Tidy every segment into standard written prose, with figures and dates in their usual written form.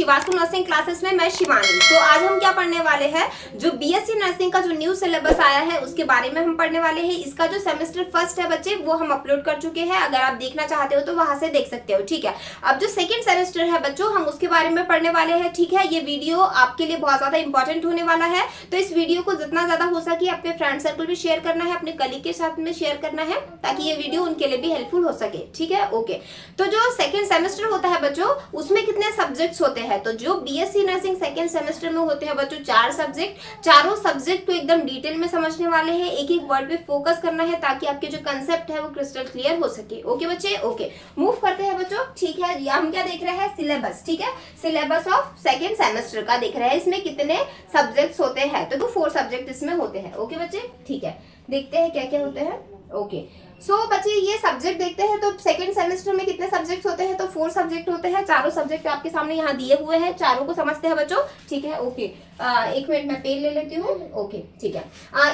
शिवासु nursing classes में मैं शिवानी। तो आज हम क्या पढ़ने वाले हैं, जो बीएससी नर्सिंग का जो न्यू सिलेबस आया है उसके बारे में हम पढ़ने वाले हैं। इसका जो सेमेस्टर फर्स्ट है बच्चे वो हम अपलोड कर चुके हैं, अगर आप देखना चाहते हो तो वहां से देख सकते हो, ठीक है। अब जो सेकंड सेमेस्टर है बच्चों हम उसके बारे में पढ़ने वाले हैं, ठीक है। ये वीडियो आपके लिए बहुत ज्यादा इंपॉर्टेंट होने वाला है, तो इस वीडियो को जितना ज्यादा हो सके अपने फ्रेंड सर्कल में शेयर करना है, अपने कलीग के साथ में शेयर करना है, ताकि ये वीडियो उनके लिए भी हेल्पफुल हो सके, ठीक है। ओके, तो जो सेकंड सेमेस्टर होता है बच्चों उसमें कितने सब्जेक्ट्स होते हैं, तो जो बीएससी नर्सिंग सेकंड सेमेस्टर में होते हैं बच्चों 4 सब्जेक्ट, चारों सब्जेक्ट को एकदम डिटेल में समझने वाले हैं, एक एक वर्ड पे फोकस करना है ताकि आपके जो कंसेप्ट है वो क्रिस्टल क्लियर हो सके। ओके बच्चे, ओके मूव करते हैं बच्चों, ठीक है। हम क्या देख रहे हैं, सिलेबस, ठीक है। सिलेबस ऑफ सेकंड सेमेस्टर का देख रहे हैं, इसमें कितने सब्जेक्ट्स होते हैं, तो 4 सब्जेक्ट इसमें होते हैं। ओके बच्चे, ठीक है। देखते हैं क्या क्या होते हैं। ओके सो बच्चे ये सब्जेक्ट देखते हैं, तो सेकंड सेमेस्टर में कितने सब्जेक्ट्स होते हैं, तो 4 सब्जेक्ट होते हैं। चारों सब्जेक्ट आपके सामने यहाँ दिए हुए हैं, चारों को समझते हैं बच्चों, ठीक है। ओके एक मिनट मैं पेन ले लेती हूँ। ओके ठीक है,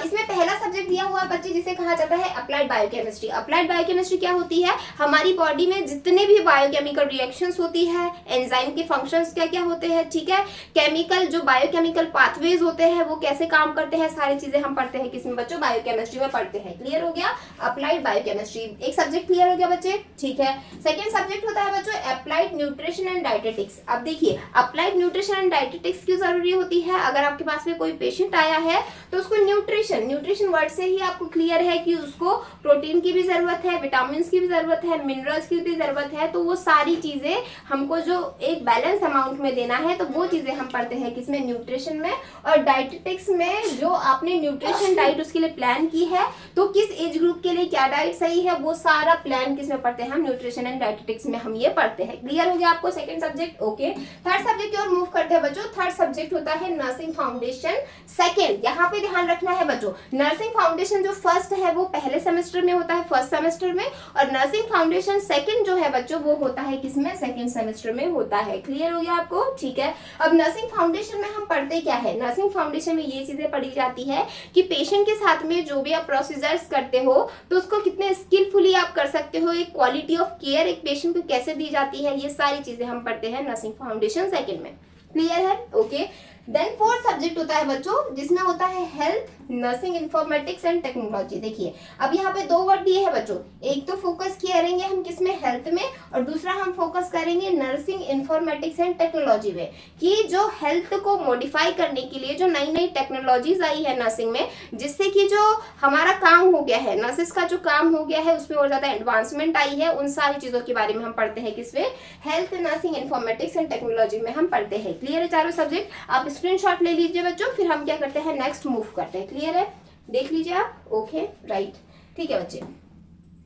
इसमें पहला सब्जेक्ट दिया हुआ है बच्चे जिसे कहा जाता है अप्लाइड बायोकेमिस्ट्री। अप्लाइड बायोकेमिस्ट्री क्या होती है, हमारी बॉडी में जितने भी बायोकेमिकल रिएक्शंस होती है, एंजाइम के फंक्शंस क्या क्या होते हैं, ठीक है। केमिकल जो बायोकेमिकल पाथवेज होते हैं वो कैसे काम करते हैं, सारी चीजें हम पढ़ते हैं किसमें बच्चों, बायोकेमिस्ट्री में पढ़ते हैं। क्लियर हो गया, अप्लाइड बायोकेमिस्ट्री एक सब्जेक्ट क्लियर हो गया बच्चे, ठीक है। सेकंड सब्जेक्ट होता है बच्चों अप्लाइड न्यूट्रिशन एंड डाइटेटिक्स। अब देखिए अप्लाइड न्यूट्रिशन एंड डाइटेटिक्स क्यों जरूरी होती है, अगर आपके पास में कोई पेशेंट आया है तो उसको न्यूट्रिशन वर्ड से ही आपको क्लियर है कि उसको प्रोटीन की भी जरूरत है, विटामिन की भी जरूरत है, मिनरल्स की भी जरूरत है, तो वो सारी चीजें हमको जो एक बैलेंस अमाउंट में देना है, तो वो चीजें हम पढ़ते हैं किसमें, न्यूट्रिशन में। और डाइटेटिक्स में जो आपने न्यूट्रिशन डाइट उसके लिए प्लान की है, तो किस एज ग्रुप के लिए क्या डाइट सही है, वो सारा प्लान किसमें पढ़ते हैं हम, न्यूट्रिशन एंड डाइटेटिक्स में हम ये पढ़ते हैं। क्लियर हो गया आपको second subject. Okay, third subject की ओर मूव करते हैं बच्चों। थर्ड सब्जेक्ट होता है नर्सिंग फाउंडेशन सेकंड। यहाँ पे ध्यान रखना है बच्चों, नर्सिंग फाउंडेशन जो फर्स्ट है वो पहले सेमेस्टर में होता है, फर्स्ट सेमेस्टर में, और नर्सिंग फाउंडेशन सेकंड जो है बच्चों वो होता है किसमें, सेकंड सेमेस्टर में होता है। क्लियर हो गया आपको, ठीक है। अब नर्सिंग फाउंडेशन में हम पढ़ते क्या है, नर्सिंग फाउंडेशन में ये चीजें पढ़ी जाती है कि पेशेंट के साथ में जो भी आप प्रोसीजर्स करते हो तो उसको कितने स्किलफुली आप कर सकते हो, एक क्वालिटी ऑफ केयर एक पेशेंट को कैसे दी जाती है, ये सारी चीजें हम पढ़ते हैं नर्सिंग फाउंडेशन सेकंड में। क्लियर है, ओके। देन फोर्थ सब्जेक्ट होता है बच्चों जिसमें होता है health nursing informatics and technology. देखिए अब यहाँ पे 2 वर्ड दिए हैं बच्चों, एक तो फोकस करेंगे हम किसमें, हेल्थ में, और दूसरा हम फोकस करेंगे नर्सिंग इंफॉर्मेटिक्स एंड टेक्नोलॉजी में, कि जो हेल्थ को मॉडिफाई करने के लिए जो नई नई टेक्नोलॉजीज आई है नर्सिंग में, जिससे कि जो हमारा काम हो गया है, नर्सिस का जो काम हो गया है उसमें और ज्यादा एडवांसमेंट आई है, उन सारी चीजों के बारे में हम पढ़ते हैं किसमें, health nursing informatics and technology में हम पढ़ते हैं। क्लियर है चारों सब्जेक्ट, आप स्क्रीनशॉट ले लीजिए बच्चों, फिर हम क्या करते हैं नेक्स्ट मूव करते हैं। क्लियर है, देख लीजिए आप। ओके राइट, ठीक है बच्चे।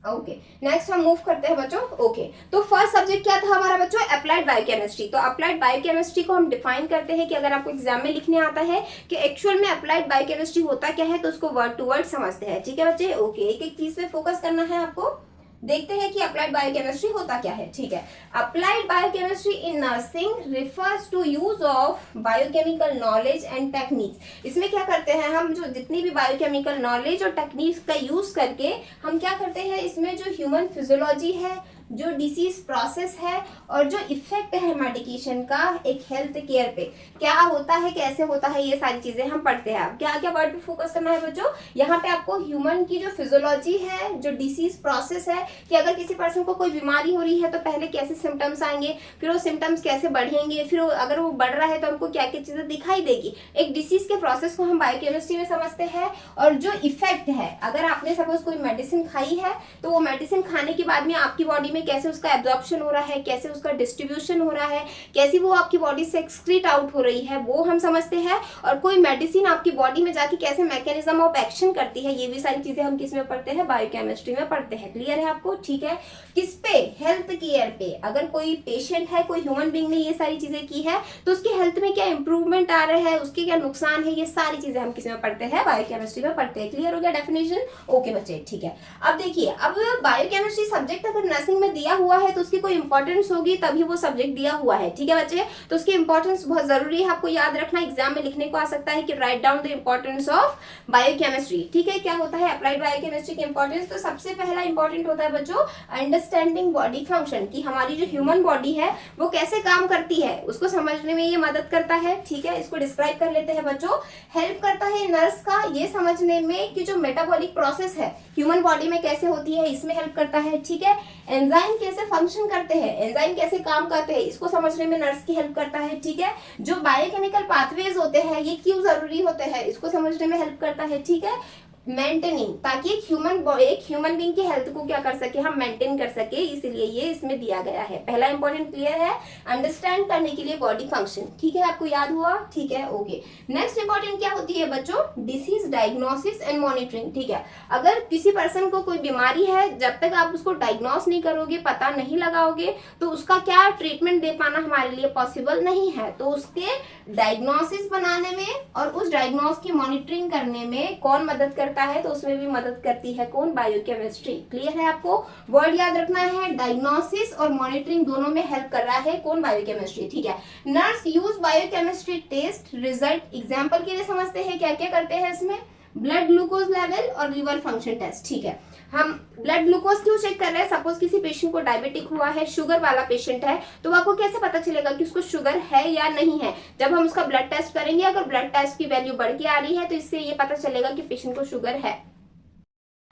ओके नेक्स्ट हम मूव करते हैं बच्चों। ओके तो फर्स्ट सब्जेक्ट क्या था हमारा बच्चों, अप्लाइड बायोकेमिस्ट्री। तो अप्लाइड बायोकेमिस्ट्री को हम डिफाइन करते हैं कि अगर आपको एग्जाम में लिखने आता है कि एक्चुअल में अप्लाइड बायोकेमिस्ट्री होता क्या है, तो उसको वर्ड टू वर्ड समझते हैं, ठीक है बच्चे। ओके एक एक चीज पे फोकस करना है आपको। देखते हैं कि अप्लाइड बायोकेमिस्ट्री होता क्या है, ठीक है। Applied biochemistry in nursing refers to use of biochemical knowledge and techniques. इसमें क्या करते हैं हम, जो जितनी भी बायोकेमिकल नॉलेज और टेक्निक्स का यूज करके हम क्या करते हैं, इसमें जो ह्यूमन फिजियोलॉजी है, जो डिसीज प्रोसेस है, और जो इफेक्ट है मेडिकेशन का एक हेल्थ केयर पे क्या होता है, कैसे होता है, ये सारी चीजें हम पढ़ते हैं। अब क्या क्या वर्ड पे फोकस करना है बच्चों, यहाँ पे आपको ह्यूमन की जो फिजियोलॉजी है, जो डिसीज प्रोसेस है, कि अगर किसी पर्सन को कोई बीमारी हो रही है तो पहले कैसे सिम्टम्स आएंगे, फिर वो सिम्टम्स कैसे बढ़ेंगे, फिर अगर वो बढ़ रहा है तो हमको क्या क्या चीजें दिखाई देगी, एक डिसीज के प्रोसेस को हम बायोकेमिस्ट्री में समझते हैं। और जो इफेक्ट है, अगर आपने सपोज कोई मेडिसिन खाई है तो वो मेडिसिन खाने के बाद में आपकी बॉडी में कैसे उसका एब्जॉर्प्शन हो रहा है, कैसे उसका डिस्ट्रीब्यूशन हो रहा है, कैसी वो आपकी बॉडी से एक्सक्रीट आउट हो रही है, वो हम समझते हैं। और कोई मेडिसिन आपकी बॉडी में जाके कैसे मैकेनिज्म ऑफ एक्शन करती है, ये भी सारी चीजें हम किस में पढ़ते हैं, बायोकेमिस्ट्री में पढ़ते हैं। क्लियर है आपको, ठीक है। किस पे, हेल्थ केयर पे। अगर कोई पेशेंट है, कोई ह्यूमन बीइंग ने ये सारी चीजें की है तो उसकी हेल्थ में क्या इंप्रूवमेंट आ रहा है, उसके क्या नुकसान है, ये सारी चीजें हम किस में पढ़ते हैं, बायोकेमिस्ट्री में पढ़ते हैं। क्लियर हो गया डेफिनेशन, ओके बच्चे, ठीक है। अब देखिए, अब बायोकेमिस्ट्री सब्जेक्ट अगर नर्सिंग में में दिया हुआ है तो उसकी कोई इंपॉर्टेंस होगी तभी वो सब्जेक्ट दिया हुआ है, ठीक है बच्चे। तो उसकी इंपॉर्टेंस बहुत जरूरी है, आपको याद रखना, एग्जाम में लिखने को आ सकता है कि write down the importance of biochemistry, ठीक है। क्या होता है अप्लाइड बायोकेमिस्ट्री की इंपॉर्टेंस? तो सबसे पहला इंपॉर्टेंट होता है बच्चों अंडरस्टैंडिंग बॉडी फंक्शन, कि हमारी जो ह्यूमन बॉडी है वो कैसे काम करती है उसको समझने में ये मदद करता है, ठीक है। इसको डिस्क्राइब कर लेते हैं बच्चों। हेल्प करता है नर्स का ये समझने में कि जो मेटाबॉलिक प्रोसेस है ह्यूमन बॉडी में कैसे होती है, इसमें हेल्प करता है, ठीक है। एंजाइम कैसे फंक्शन करते हैं, एंजाइम कैसे काम करते हैं, इसको समझने में नर्स की हेल्प करता है, ठीक है। जो बायोकेमिकल पाथवेज होते हैं ये क्यों जरूरी होते हैं, इसको समझने में हेल्प करता है, ठीक है। मेंटेनिंग, ताकि एक ह्यूमन बीइंग की हेल्थ को क्या कर सके, हम मेंटेन कर सके, इसलिए ये इसमें दिया गया है। पहला इंपॉर्टेंट क्लियर है, अंडरस्टैंड करने के लिए बॉडी फंक्शन, ठीक है, आपको याद हुआ, ठीक है, ओके। नेक्स्ट इंपॉर्टेंट क्या होती है बच्चों? डिसीज डायग्नोसिस एंड मॉनिटरिंग, ठीक है। अगर किसी पर्सन को कोई बीमारी है, जब तक आप उसको डायग्नोस नहीं करोगे, पता नहीं लगाओगे, तो उसका क्या ट्रीटमेंट दे पाना हमारे लिए पॉसिबल नहीं है। तो उसके डायग्नोसिस बनाने में और उस डायग्नोस की मॉनिटरिंग करने में कौन मदद करता है? तो उसमें भी मदद करती है कौन? बायोकेमिस्ट्री। क्लियर है आपको? वर्ड याद रखना है, डायग्नोसिस और मॉनिटरिंग दोनों में हेल्प कर रहा है कौन? बायोकेमिस्ट्री, ठीक है। Nurse use biochemistry test result, example के लिए समझते हैं क्या क्या करते हैं इसमें? ब्लड ग्लूकोज लेवल और लिवर फंक्शन टेस्ट, ठीक है। हम ब्लड ग्लूकोज क्यों चेक कर रहे हैं? सपोज किसी पेशेंट को डायबिटिक हुआ है, शुगर वाला पेशेंट है, तो आपको कैसे पता चलेगा कि उसको शुगर है या नहीं है? जब हम उसका ब्लड टेस्ट करेंगे, अगर ब्लड टेस्ट की वैल्यू बढ़ के आ रही है तो इससे ये पता चलेगा कि पेशेंट को शुगर है।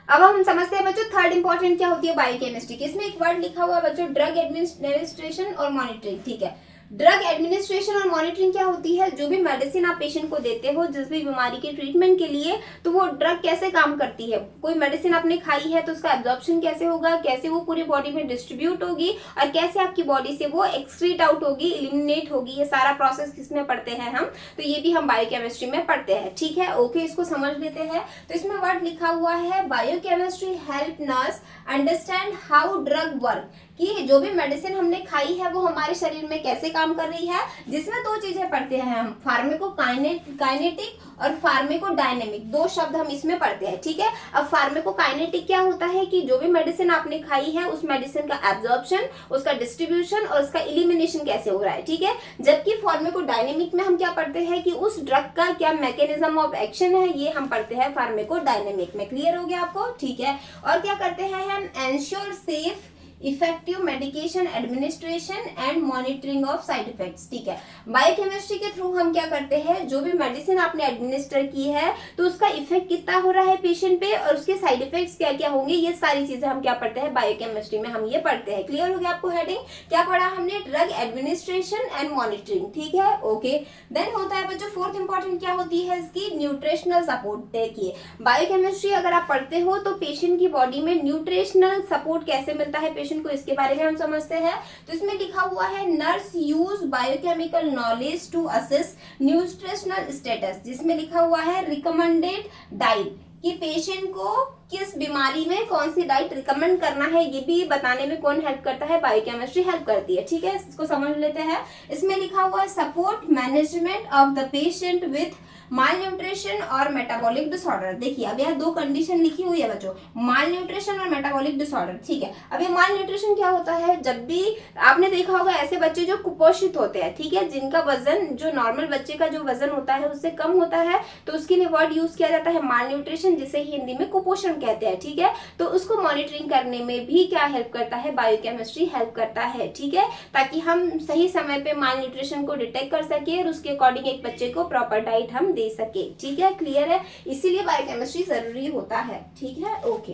अब हम समझते हैं बच्चों थर्ड इंपॉर्टेंट क्या होती है बायोकेमिस्ट्री की। इसमें एक वर्ड लिखा हुआ है बच्चों, ड्रग एडमिनिस्ट्रेशन और मॉनिटरिंग, ठीक है। ड्रग एडमिनिस्ट्रेशन और मॉनिटरिंग क्या होती है? जो भी मेडिसिन आप पेशेंट को देते हो जिस भी बीमारी के ट्रीटमेंट के लिए, तो वो ड्रग कैसे काम करती है। कोई मेडिसिन आपने खाई है तो उसका एब्जॉर्प्शन कैसे होगा, कैसे वो पूरी बॉडी में डिस्ट्रीब्यूट होगी और कैसे आपकी बॉडी से वो एक्सक्रीट आउट होगी, एलिमिनेट होगी, ये सारा प्रोसेस किसमें पढ़ते हैं हम? तो ये भी हम बायोकेमिस्ट्री में पढ़ते हैं, ठीक है, ओके। इसको समझ लेते हैं। तो इसमें वर्ड लिखा हुआ है biochemistry help nurse understand how drug work, कि जो भी मेडिसिन हमने खाई है वो हमारे शरीर में कैसे काम कर रही है, जिसमें दो चीजें पढ़ते हैं हम, फार्मेकोकाइनेटिक और फार्मेकोडायनेमिक, दो शब्द हम इसमें पढ़ते हैं, ठीक है। अब फार्मेकोकाइनेटिक क्या होता है कि जो भी मेडिसिन आपने खाई है उस मेडिसिन का एब्जॉर्प्शन, उसका डिस्ट्रीब्यूशन और उसका इलिमिनेशन कैसे हो रहा है, ठीक है। जबकि फार्मेकोडायनेमिक में हम क्या पढ़ते हैं कि उस ड्रग का क्या मैकेनिज्म ऑफ एक्शन है, ये हम पढ़ते हैं फार्मेकोडायनेमिक में। क्लियर हो गया आपको, ठीक है। और क्या करते हैं हम? Ensure safe effective medication administration and monitoring of side effects, ठीक है। बायोकेमिस्ट्री के थ्रू हम क्या करते हैं, जो भी मेडिसिन आपने एडमिनिस्टर की है तो उसका इफेक्ट कितना हो रहा है पेशेंट पे और उसके साइड इफेक्ट्स क्या क्या होंगे, ये सारी चीजें हम क्या पढ़ते हैं बायोकेमिस्ट्री में, हम ये पढ़ते हैं। क्लियर हो गया आपको? हेडिंग क्या पढ़ा हमने? ड्रग एडमिनिस्ट्रेशन एंड मॉनिटरिंग, ठीक है, ओके। देन होता है बच्चों फोर्थ इंपॉर्टेंट क्या होती है इसकी? Nutritional support. देखिए बायोकेमिस्ट्री अगर आप पढ़ते हो तो पेशेंट की बॉडी में न्यूट्रिशनल सपोर्ट कैसे मिलता है को, इसके बारे में हम समझते हैं। तो इसमें लिखा हुआ है nurse use biochemical knowledge to assess nutritional status, जिसमें लिखा हुआ है रिकमेंडेड डाइट, कि पेशेंट को किस बीमारी में कौन सी डाइट रिकमेंड करना है, ये भी बताने में कौन हेल्प करता है? बायोकेमिस्ट्री हेल्प करती है, ठीक है। इसको समझ लेते हैं। इसमें लिखा हुआ है support management of the patient with mall nutrition और मेटाबॉलिक डिसऑर्डर। देखिए अब यहाँ दो कंडीशन लिखी हुई है बच्चों, माल न्यूट्रिशन और मेटाबॉलिक डिसऑर्डर, ठीक है। अब ये माल न्यूट्रिशन क्या होता है? जब भी आपने देखा होगा ऐसे बच्चे जो कुपोषित होते हैं, ठीक है, जिनका वजन जो नॉर्मल बच्चे का जो वजन होता है उससे कम होता है, तो उसके लिए वर्ड यूज किया जाता है माल न्यूट्रिशन, जिसे हिंदी में कुपोषण कहते हैं, ठीक है। तो उसको मॉनिटरिंग करने में भी क्या हेल्प करता है? बायोकेमिस्ट्री हेल्प करता है, ठीक है, ताकि हम सही समय पे माल न्यूट्रिशन को डिटेक्ट कर सके और उसके अकॉर्डिंग एक बच्चे को प्रॉपर डाइट हम दे सके, ठीक है, क्लियर है। इसीलिए बायोकेमिस्ट्री जरूरी होता है, ठीक है, ओके।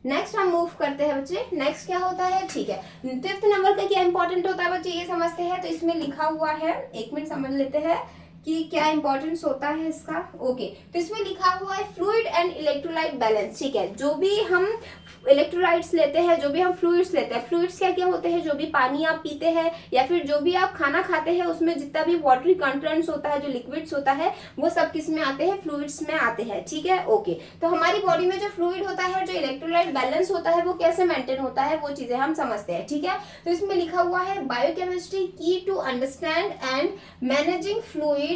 नेक्स्ट हम मूव करते हैं बच्चे। नेक्स्ट क्या होता है, ठीक है, फिफ्थ नंबर का क्या इंपॉर्टेंट होता है बच्चे, ये समझते हैं। तो इसमें लिखा हुआ है, एक मिनट समझ लेते हैं कि क्या इंपॉर्टेंस होता है इसका, ओके। तो इसमें लिखा हुआ है फ्लूइड एंड इलेक्ट्रोलाइट बैलेंस, ठीक है। जो भी हम इलेक्ट्रोलाइट्स लेते हैं, जो भी हम फ्लूइड्स लेते हैं, फ्लूइड्स क्या क्या होते हैं? जो भी पानी आप पीते हैं या फिर जो भी आप खाना खाते हैं, उसमें जितना भी वाटरी कंटेंट्स होता है, जो लिक्विड्स होता है, वो सब किस में आते हैं? फ्लूइड्स में आते हैं, ठीक है, ओके। तो हमारी बॉडी में जो फ्लूइड होता है, जो इलेक्ट्रोलाइट बैलेंस होता है, वो कैसे मेंटेन होता है, वो चीजें हम समझते हैं, ठीक है। तो इसमें लिखा हुआ है बायोकेमिस्ट्री की to understand and managing fluid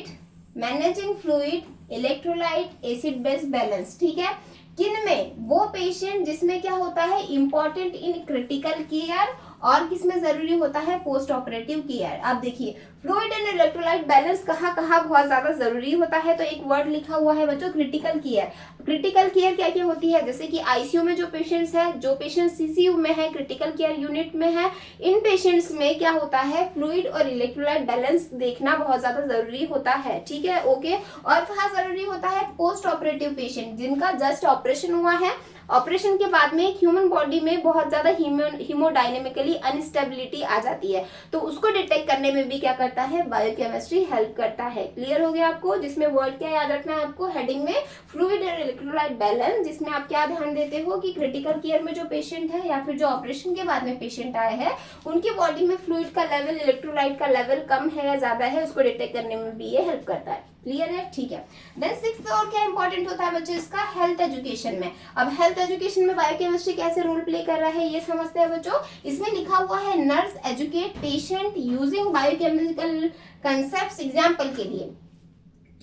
electrolyte acid base balance, ठीक है। किन में? वो पेशेंट जिसमें क्या होता है, इंपॉर्टेंट इन क्रिटिकल केयर, और किसमें जरूरी होता है, पोस्ट ऑपरेटिव केयर। अब देखिए फ्लूइड एंड इलेक्ट्रोलाइट बैलेंस कहाँ कहाँ बहुत ज्यादा जरूरी होता है, तो एक वर्ड लिखा हुआ है बच्चों, क्रिटिकल केयर। क्रिटिकल केयर क्या क्या होती है, जैसे कि आईसीयू में जो पेशेंट्स है, जो पेशेंट सीसीयू में है, क्रिटिकल केयर यूनिट में है, इन पेशेंट्स में क्या होता है, फ्लूइड और इलेक्ट्रोलाइट बैलेंस देखना बहुत ज्यादा जरूरी होता है, ठीक है, ओके। और कहाँ जरूरी होता है, पोस्ट ऑपरेटिव पेशेंट, जिनका जस्ट ऑपरेशन हुआ है, ऑपरेशन के बाद में ह्यूमन बॉडी में बहुत ज्यादा हीमोडायनेमिकली अनस्टेबिलिटी आ जाती है, तो उसको डिटेक्ट करने में भी क्या करता है, बायोकेमिस्ट्री हेल्प करता है। क्लियर हो गया आपको? जिसमें वर्ड क्या याद रखना है आपको, हेडिंग में फ्लूइड और इलेक्ट्रोलाइट बैलेंस, जिसमें आप क्या ध्यान देते हो कि क्रिटिकल केयर में जो पेशेंट है या फिर जो ऑपरेशन के बाद में पेशेंट आए हैं, उनकी बॉडी में फ्लूइड का लेवल, इलेक्ट्रोलाइट का लेवल कम है या ज्यादा है, उसको डिटेक्ट करने में भी ये हेल्प करता है। क्लियर है? ठीक है। देन 6th और क्या इंपॉर्टेंट होता है बच्चों इसका, हेल्थ एजुकेशन में। अब हेल्थ एजुकेशन में बायोकेमिस्ट्री कैसे रोल प्ले कर रहा है ये समझते हैं बच्चों। इसमें लिखा हुआ है nurse educate patient using biochemical concepts. Example के लिए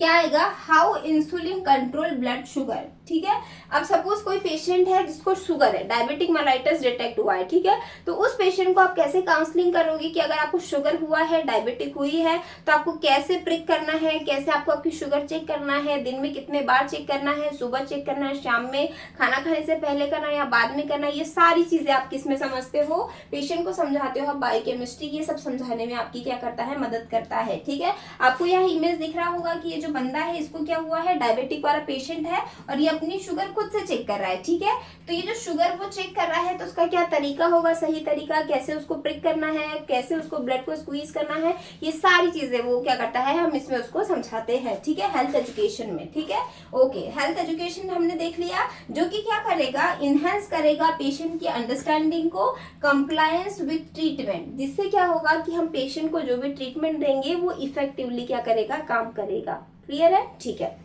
क्या आएगा, how insulin control blood sugar, ठीक है। अब सपोज कोई पेशेंट है जिसको शुगर है, डायबिटिक मेलाइटस डिटेक्ट हुआ है, ठीक है, तो उस पेशेंट को आप कैसे काउंसलिंग करोगे कि अगर आपको शुगर हुआ है, डायबिटिक हुई है, तो आपको कैसे प्रिक करना है, कैसे आपको आपकी शुगर चेक करना है, दिन में कितने बार चेक करना है, सुबह चेक करना है, शाम में खाना खाने से पहले करना है या बाद में करना है, ये सारी चीजें आप किसमें समझते हो, पेशेंट को समझाते हो। बायोकेमिस्ट्री ये सब समझाने में आपकी क्या करता है, मदद करता है, ठीक है। आपको यह इमेज दिख रहा होगा कि ये जो बंदा है इसको क्या हुआ है, डायबिटिक वाला पेशेंट है और ये अपनी शुगर खुद से चेक कर रहा है, ठीक है। तो ये जो शुगर वो चेक कर रहा है तो उसका क्या तरीका होगा, सही तरीका, कैसे उसको प्रिक करना है, कैसे उसको ब्लड को स्क्वीज करना है, ये सारी चीजें वो क्या करता है, हम इसमें उसको समझाते हैं, ठीक है, हेल्थ एजुकेशन में, ठीक है, ओके। हेल्थ एजुकेशन हमने देख लिया, जो कि क्या करेगा, इनहेंस करेगा पेशेंट की अंडरस्टैंडिंग को, कंप्लायंस विद ट्रीटमेंट, जिससे क्या होगा कि हम पेशेंट को जो भी ट्रीटमेंट देंगे वो इफेक्टिवली क्या करेगा, काम करेगा। क्लियर है? ठीक है,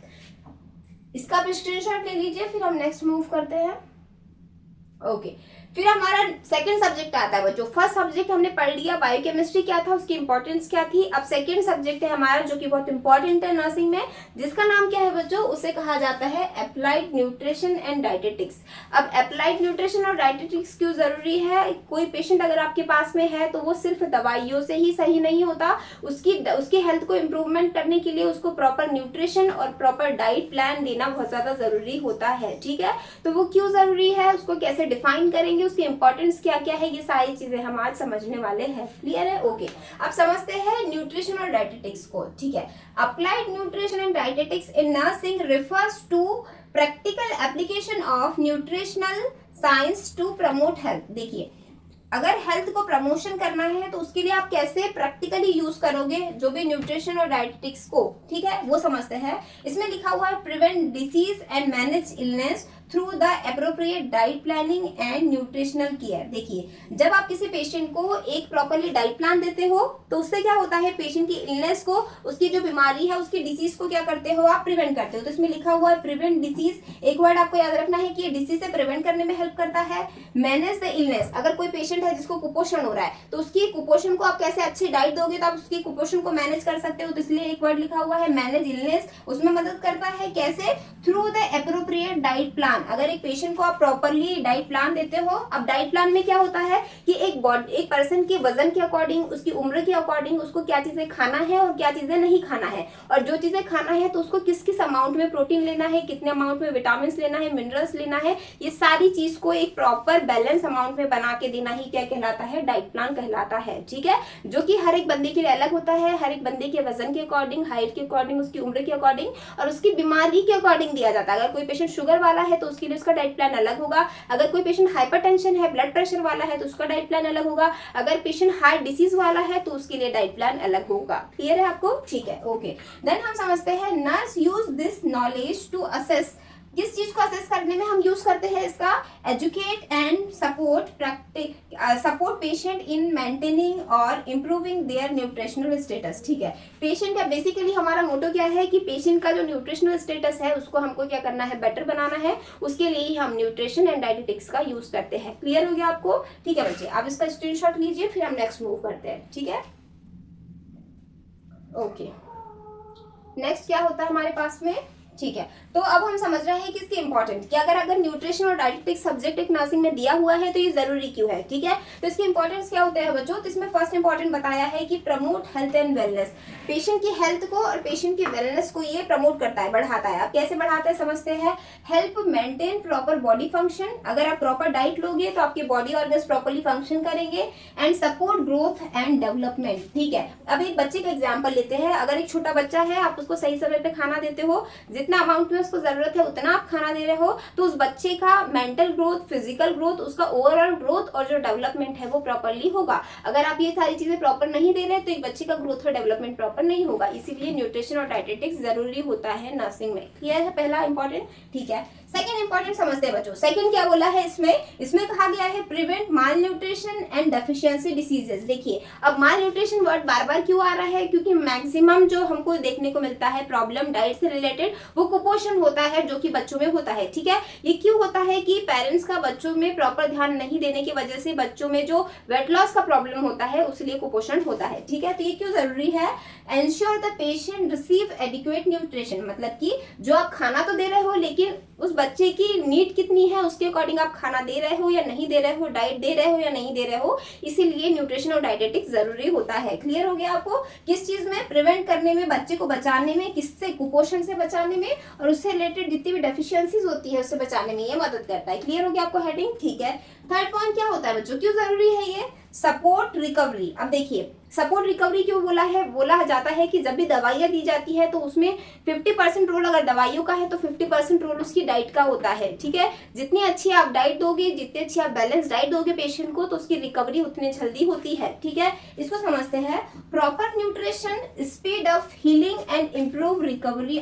इसका आप स्क्रीनशॉट ले लीजिए, फिर हम नेक्स्ट मूव करते हैं। ओके, फिर हमारा सेकंड सब्जेक्ट आता है बच्चों। फर्स्ट सब्जेक्ट हमने पढ़ लिया बायोकेमिस्ट्री क्या था, उसकी इंपॉर्टेंस क्या थी। अब सेकंड सब्जेक्ट है हमारा जो कि बहुत इंपॉर्टेंट है नर्सिंग में, जिसका नाम क्या है बच्चों, उसे कहा जाता है अप्लाइड न्यूट्रिशन एंड डाइटेटिक्स। अब अप्लाइड न्यूट्रिशन और डाइटेटिक्स क्यों जरूरी है, कोई पेशेंट अगर आपके पास में है तो वो सिर्फ दवाइयों से ही सही नहीं होता, उसकी हेल्थ को इम्प्रूवमेंट करने के लिए उसको प्रॉपर न्यूट्रिशन और प्रॉपर डाइट प्लान देना बहुत ज्यादा जरूरी होता है, ठीक है। तो वो क्यों जरूरी है, उसको कैसे डिफाइन करेंगे, उसकी इंपॉर्टेंस क्या क्या है, ये सारी चीजें हम आज समझने वाले हैं। क्लियर है? ओके, अब समझते हैं न्यूट्रिशन और डाइटेटिक्स को, ठीक है। Applied nutrition and dietetics in nursing refers to practical application of nutritional science to promote health. देखिए, अगर हेल्थ को प्रमोशन करना है तो उसके लिए आप कैसे प्रैक्टिकली यूज करोगे जो भी न्यूट्रिशन और डाइटेटिक्स को, ठीक है, वो समझते हैं। इसमें लिखा हुआ है prevent disease and manage illness through the appropriate diet planning and nutritional care. देखिए, जब आप किसी पेशेंट को एक प्रॉपरली डाइट प्लान देते हो तो उससे क्या होता है, पेशेंट की इलनेस को, उसकी जो बीमारी है उसकी डिसीज को क्या करते हो, आप प्रिवेंट करते हो। तो इसमें लिखा हुआ है प्रिवेंट डिसीज, एक वर्ड आपको याद रखना है कि ये डिसीज से प्रिवेंट करने में हेल्प करता है। मैनेज द इलनेस, अगर कोई पेशेंट है जिसको कुपोषण हो रहा है तो उसकी कुपोषण को आप कैसे अच्छी डाइट दोगे तो आप उसकी कुपोषण को मैनेज कर सकते हो, तो इसलिए एक वर्ड लिखा हुआ है मैनेज इलनेस, उसमें मदद करता है। कैसे? Through the appropriate diet plan. अगर एक पेशेंट को आप प्रॉपरली डाइट प्लान देते हो, अब डाइट प्लान में क्या होता है कि एक पर्सन के वजन के अकॉर्डिंग, उसकी उम्र के अकॉर्डिंग उसको क्या चीजें खाना है और क्या चीजें नहीं खाना है, और जो चीजें खाना है तो उसको किस किस अमाउंट में प्रोटीन लेना है, कितने अमाउंट में विटामिन लेना है, मिनरल्स लेना है, ये सारी चीज को एक प्रॉपर बैलेंस अमाउंट में बना के देना ही क्या कहलाता है, डाइट प्लान कहलाता है, ठीक है। जो कि हर एक बंदे के लिए अलग होता है, हर एक बंदे के वजन के अकॉर्डिंग, हाइट के अकॉर्डिंग, उसकी उम्र के अकॉर्डिंग और उसकी बीमारी के अकॉर्डिंग दिया जाता है। अगर कोई पेशेंट शुगर वाला है तो उसके लिए उसका डाइट प्लान अलग होगा, अगर कोई पेशेंट हाइपरटेंशन है, ब्लड प्रेशर वाला है तो उसका डाइट प्लान अलग होगा, अगर पेशेंट हार्ट डिसीज वाला है तो उसके लिए डाइट प्लान अलग होगा। क्लियर है आपको? ठीक है, ओके। देन हम समझते हैं nurse use this knowledge to assess, किस चीज को असेस करने में हम यूज करते हैं इसका, educate and support patient in maintaining और इम्प्रूविंग देयर न्यूट्रिशनल स्टेटस, ठीक है। पेशेंट का बेसिकली हमारा मोटो क्या है कि पेशेंट का जो न्यूट्रिशनल स्टेटस है उसको हमको क्या करना है, बेटर बनाना है, उसके लिए ही हम न्यूट्रिशन एंड डाइटेटिक्स का यूज करते हैं। क्लियर हो गया आपको? ठीक है बच्चे, आप इसका स्क्रीनशॉट लीजिए, फिर हम नेक्स्ट मूव करते हैं, ठीक है, ओके। नेक्स्ट क्या होता है हमारे पास में, ठीक है, तो अब हम समझ रहे हैं कि इसकी इंपॉर्टेंट कि अगर न्यूट्रिशन और डाइटेटिक्स सब्जेक्ट एक नर्सिंग में दिया हुआ है तो ये जरूरी क्यों है। ठीक है, तो इसकी इंपॉर्टेंस क्या होते हैं बच्चों, तो इसमें फर्स्ट इंपॉर्टेंट बताया है कि promote health and wellness, patient की हेल्थ को और पेशेंट की वेलनेस को ये प्रमोट करता है, बढ़ाता है। अब कैसे बढ़ाता है समझते हैं। Help maintain proper body function, अगर आप प्रॉपर डाइट लोगे तो आपके बॉडी ऑर्गन्स प्रॉपरली फंक्शन करेंगे, and support growth and development. ठीक है, अब एक बच्चे का एग्जाम्पल लेते हैं। अगर एक छोटा बच्चा है, आप उसको सही समय पे खाना देते हो, जितना अमाउंट में उसको जरूरत है उतना आप खाना दे रहे हो, तो उस बच्चे का मेंटल ग्रोथ, फिजिकल ग्रोथ, उसका ओवरऑल ग्रोथ और जो डेवलपमेंट है वो प्रॉपरली होगा। अगर आप ये सारी चीजें प्रॉपर नहीं दे रहे तो एक बच्चे का ग्रोथ और डेवलपमेंट प्रॉपर नहीं होगा। इसीलिए न्यूट्रिशन और डाइटेटिक्स जरूरी होता है नर्सिंग में। क्लियर है पहला इंपॉर्टेंट। ठीक है, सेकंड इंपॉर्टेंट समझते हैं बच्चों। सेकंड क्या बोला है इसमें कहा गया है prevent mall nutrition and deficiency diseases. देखिए, अब माल न्यूट्रिशन वर्ड बार बार क्यों आ रहा है, क्योंकि मैक्सिमम जो हमको देखने को मिलता है प्रॉब्लम डाइट से रिलेटेड वो कुपोषण होता है, जो कि बच्चों में होता है। ठीक है, ये क्यों होता है कि पेरेंट्स का बच्चों में प्रॉपर ध्यान नहीं देने की वजह से बच्चों में जो वेट लॉस का प्रॉब्लम होता है उसलिए कुपोषण होता है। ठीक है, तो ये क्यों जरूरी है। Ensure the patient receive adequate nutrition, मतलब कि जो आप खाना तो दे रहे हो लेकिन उस बच्चे की नीड कितनी है उसके अकॉर्डिंग आप खाना दे रहे हो या नहीं दे रहे हो, डाइट दे रहे हो या नहीं दे रहे हो, इसीलिए न्यूट्रिशन और डाइटेटिक्स जरूरी होता है। क्लियर हो गया आपको। किस चीज में, प्रिवेंट करने में, बच्चे को बचाने में, किससे, कुपोषण से बचाने में, और उससे रिलेटेड जितनी भी डेफिशिएंसीज होती है उससे बचाने में ये मदद करता है। क्लियर हो गया आपको हेडिंग। ठीक है, थर्ड पॉइंट क्या होता है बच्चों, क्यों जरूरी है ये, सपोर्ट रिकवरी। अब देखिए, सपोर्ट रिकवरी क्यों बोला है, बोला जाता है कि जब भी दवाइयां दी जाती है तो उसमें 50% रोल अगर दवाइयों का है तो 50% रोल उसकी डाइट का होता है। ठीक है, जितनी अच्छी आप डाइट दोगे, जितनी अच्छी आप बैलेंस डाइट दोगे पेशेंट को, तो उसकी रिकवरी उतनी जल्दी होती है। ठीक है, इसको समझते हैं। Proper nutrition speed up healing and improve recovery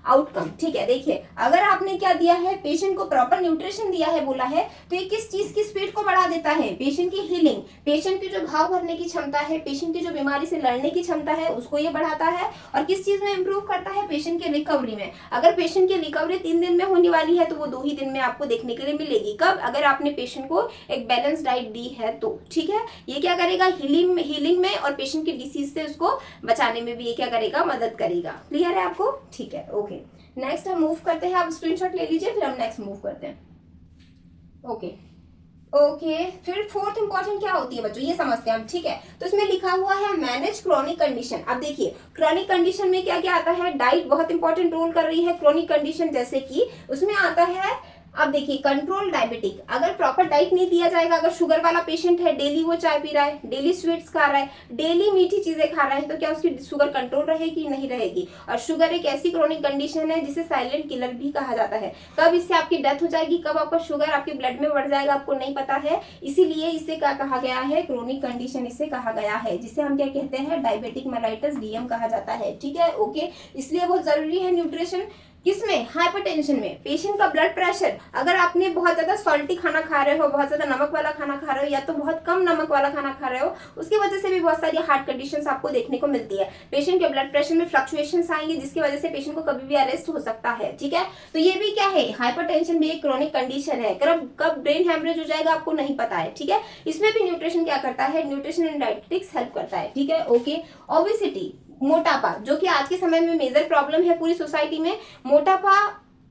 outcome. ठीक है, देखिए अगर आपने क्या दिया है, पेशेंट को प्रॉपर न्यूट्रिशन दिया है बोला है, तो ये किस चीज की स्पीड को बढ़ा देता है, पेशेंट की हीलिंग, पेशेंट की जो घाव भरने की क्षमता है, पेशेंट की जो बीमारी से लड़ने की क्षमता है उसको ये बढ़ाता है। और किस चीज में इंप्रूव करता है, पेशेंट के रिकवरी में। अगर पेशेंट की रिकवरी 3 दिन में होने वाली है तो वो 2 ही दिन में आपको देखने के लिए मिलेगी। कब, अगर आपने पेशेंट को एक बैलेंस डाइट दी है तो। ठीक है, ये क्या करेगा, हीलिंग में और पेशेंट की डिसीज से उसको बचाने में भी ये क्या करेगा, मदद करेगा। क्लियर है आपको। ठीक है, ओके, नेक्स्ट हम मूव करते हैं। आप स्क्रीनशॉट ले लीजिए, फिर हम नेक्स्ट मूव करते हैं। ओके, फिर फोर्थ इंपॉर्टेंट क्या होती है बच्चों, ये समझते हैं हम। ठीक है, तो इसमें लिखा हुआ है मैनेज क्रॉनिक कंडीशन। अब देखिए, क्रॉनिक कंडीशन में क्या क्या आता है, डाइट बहुत इंपॉर्टेंट रोल कर रही है क्रॉनिक कंडीशन, जैसे कि उसमें आता है। अब देखिए, कंट्रोल डायबिटिक, अगर प्रॉपर डाइट नहीं दिया जाएगा, अगर शुगर वाला पेशेंट है, डेली वो चाय पी रहा है, डेली स्वीट्स खा रहा है, डेली मीठी चीजें खा रहा है, तो क्या उसकी शुगर कंट्रोल रहेगी, नहीं रहेगी। और शुगर एक ऐसी क्रॉनिक कंडीशन है जिसे साइलेंट किलर भी कहा जाता है। कब इससे आपकी डेथ हो जाएगी, कब आपका शुगर आपके ब्लड में बढ़ जाएगा, आपको नहीं पता है। इसीलिए इसे क्या कहा गया है, क्रोनिक कंडीशन इसे कहा गया है, जिसे हम क्या कहते हैं, डायबिटिक मेलाइटस, डीएम कहा जाता है। ठीक है, ओके, इसलिए बहुत जरूरी है न्यूट्रिशन। किसमें, हाइपरटेंशन में, पेशेंट का ब्लड प्रेशर, अगर आपने बहुत ज्यादा सॉल्टी खाना खा रहे हो, बहुत ज्यादा नमक वाला खाना खा रहे हो, या तो बहुत कम नमक वाला खाना खा रहे हो, उसकी वजह से भी बहुत सारी हार्ट कंडीशंस आपको देखने को मिलती है। पेशेंट के ब्लड प्रेशर में फ्लक्चुएशंस आएंगे, जिसकी वजह से पेशेंट को कभी भी अरेस्ट हो सकता है। ठीक है, तो ये भी क्या है, हाइपरटेंशन भी एक क्रोनिक कंडीशन है। कब ब्रेन हैमरेज हो जाएगा आपको नहीं पता है। ठीक है, इसमें भी न्यूट्रिशन क्या करता है, न्यूट्रिशन एंड डाइटेटिक्स हेल्प करता है। ठीक है, ओके, ओबेसिटी, मोटापा, जो कि आज के समय में मेजर प्रॉब्लम है पूरी सोसाइटी में। मोटापा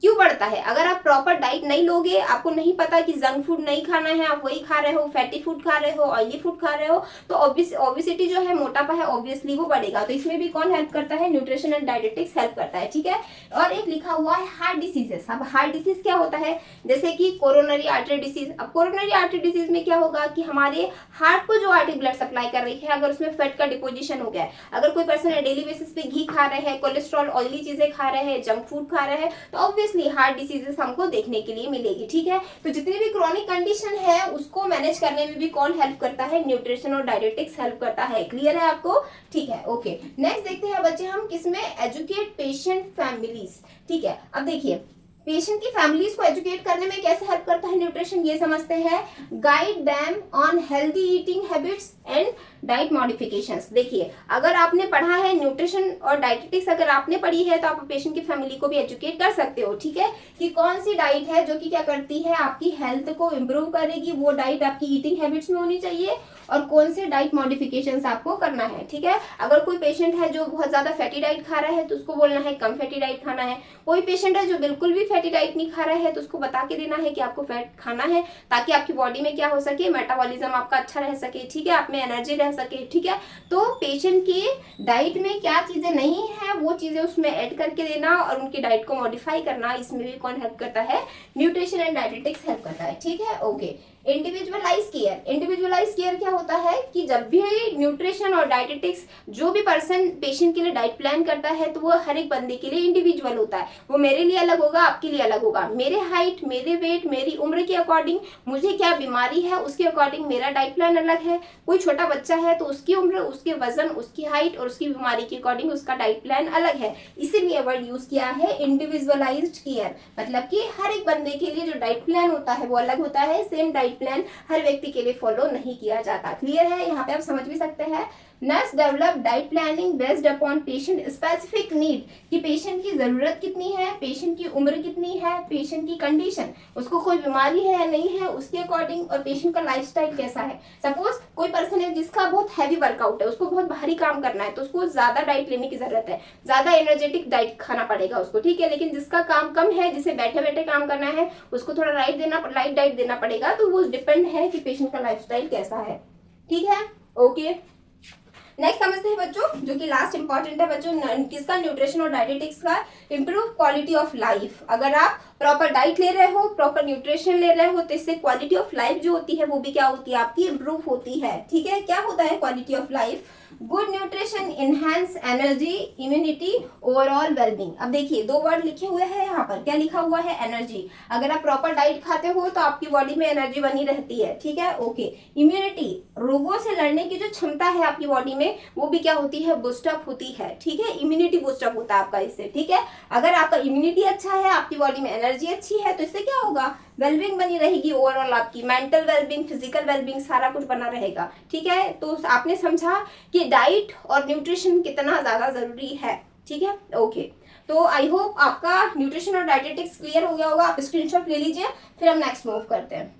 क्यों बढ़ता है, अगर आप प्रॉपर डाइट नहीं लोगे, आपको नहीं पता कि जंक फूड नहीं खाना है, आप वही खा रहे हो, फैटी फूड खा रहे हो, ऑयली फूड खा रहे हो, तो ओबेसिटी जो है, मोटापा है, ऑब्वियसली वो बढ़ेगा। तो इसमें भी कौन हेल्प करता है, न्यूट्रिशन एंड डाइटेटिक्स हेल्प करता है। ठीक है, और एक लिखा हुआ है हार्ट डिसीजेस। अब हार्ट डिसीज क्या होता है, जैसे कि कोरोनरी आर्टरी डिसीज। अब कोरोनरी आर्टरी डिसीज में क्या होगा कि हमारे हार्ट को जो आर्टरी ब्लड सप्लाई कर रही है, अगर उसमें फैट का डिपोजिशन हो गया है, अगर कोई पर्सन डेली बेसिस पे घी खा रहे हैं, कोलेस्ट्रॉल, ऑयली चीजें खा रहे हैं, जंक फूड खा रहे हैं, तो ऑब्वियसली हार्ट डिसीजेस हमको देखने के लिए मिलेगी। ठीक है, तो जितनी भी क्रॉनिक कंडीशन है उसको मैनेज करने में भी कौन हेल्प करता है, न्यूट्रिशन और डाइटेटिक्स हेल्प करता है। क्लियर है आपको। ठीक है, ओके, नेक्स्ट देखते हैं बच्चे हम किसमें, एजुकेट पेशेंट फैमिलीज। ठीक है, अब देखिए, पेशेंट की फैमिलीज को एजुकेट करने में कैसे हेल्प करता है न्यूट्रिशन, ये समझते हैं। Guide them on healthy eating habits and diet modifications. देखिए, अगर आपने पढ़ा है न्यूट्रिशन और डाइटेटिक्स, अगर आपने पढ़ी है तो आप पेशेंट की फैमिली को भी एजुकेट कर सकते हो, ठीक है, कि कौन सी डाइट है जो कि क्या करती है, आपकी हेल्थ को इम्प्रूव करेगी, वो डाइट आपकी ईटिंग हैबिट्स में होनी चाहिए, और कौन से डाइट मॉडिफिकेशंस आपको करना है, ठीक है। अगर कोई पेशेंट है जो बहुत ज्यादा फैटी डाइट खा रहा है तो उसको बोलना है कम फैटी डाइट खाना है। कोई पेशेंट है जो बिल्कुल भी फैटी डाइट नहीं खा रहा है तो उसको बता के देना है कि आपको फैट खाना है, ताकि आपकी बॉडी में क्या हो सके, मेटाबॉलिज्म आपका अच्छा रह सके, ठीक है, आप में एनर्जी रह सके, ठीक है। तो पेशेंट की डाइट में क्या चीजें नहीं है वो चीजें उसमें ऐड करके देना और उनकी डाइट को मॉडिफाई करना, इसमें भी कौन हेल्प करता है, न्यूट्रिशन एंड डाइटेटिक्स हेल्प करता है, ठीक है। Okay, individualise care. Individualise care क्या होता है कि जब भी न्यूट्रिशन और डाइटेटिक्स जो भी पर्सन पेशेंट के लिए डाइट प्लान करता है तो वो हर एक बंदे के लिए इंडिविजुअल होता है। वो मेरे लिए अलग होगा, आपके लिए अलग होगा, मेरे हाइट, मेरे वेट, मेरी उम्र के अकॉर्डिंग, मुझे क्या बीमारी है उसके अकॉर्डिंग मेरा डाइट प्लान अलग है। कोई छोटा बच्चा है तो उसकी उम्र, उसके वजन, उसकी हाइट और उसकी बीमारी के अकॉर्डिंग उसका डाइट प्लान अलग है, इसीलिए वर्ड यूज किया है इंडिविजुअलाइज्ड केयर। मतलब कि हर एक बंदे के लिए जो डाइट प्लान होता है वो अलग होता है, सेम डाइट प्लान हर व्यक्ति के लिए फॉलो नहीं किया जाता। क्लियर है, यहाँ पे आप समझ भी सकते हैं। Nurse develop diet planning based upon patient specific need, कि पेशेंट की जरूरत कितनी है, पेशेंट की उम्र कितनी है, पेशेंट की कंडीशन, उसको कोई बीमारी है या नहीं है उसके अकॉर्डिंग, और पेशेंट का लाइफस्टाइल कैसा है। सपोज कोई पर्सन है जिसका बहुत हैवी वर्कआउट है, उसको बहुत भारी काम करना है तो उसको ज्यादा डाइट लेने की जरूरत है, ज्यादा एनर्जेटिक डाइट खाना पड़ेगा उसको, ठीक है। लेकिन जिसका काम कम है, जिसे बैठे बैठे काम करना है, उसको थोड़ा लाइट डाइट देना पड़ेगा। तो वो डिपेंड है कि पेशेंट का लाइफस्टाइल कैसा है, ठीक है। ओके, नेक्स्ट समझते हैं बच्चों, जो कि लास्ट इंपॉर्टेंट है बच्चों, किसका, न्यूट्रिशन और डाइटेटिक्स का। Improve quality of life. अगर आप प्रॉपर डाइट ले रहे हो, प्रॉपर न्यूट्रिशन ले रहे हो तो इससे क्वालिटी ऑफ लाइफ जो होती है वो भी क्या होती है, आपकी इंप्रूव होती है, ठीक है। क्या होता है quality of life, good nutrition enhance energy, immunity, overall wellbeing. अब देखिए, दो वर्ड लिखे हुए हैं यहाँ पर, क्या लिखा हुआ है, एनर्जी। अगर आप प्रॉपर डाइट खाते हो तो आपकी बॉडी में एनर्जी बनी रहती है, ठीक है। ओके, इम्यूनिटी, रोगों से लड़ने की जो क्षमता है आपकी बॉडी में वो भी क्या होती है, बूस्टअप होती है, ठीक है। इम्यूनिटी बूस्टअप होता है आपका इससे, ठीक है। अगर आपका इम्यूनिटी अच्छा है, आपकी बॉडी में एनर्जी अच्छी है तो इससे क्या होगा, वेलबींग बनी रहेगी, ओवरऑल आपकी मेंटल वेलबींग, फिजिकल वेलबींग, सारा कुछ बना रहेगा, ठीक है। तो आपने समझा कि डाइट और न्यूट्रिशन कितना ज्यादा जरूरी है, ठीक है। ओके, तो आई होप आपका न्यूट्रिशन और डाइटेटिक्स क्लियर हो गया होगा। आप स्क्रीनशॉट ले लीजिए, फिर हम नेक्स्ट मूव करते हैं।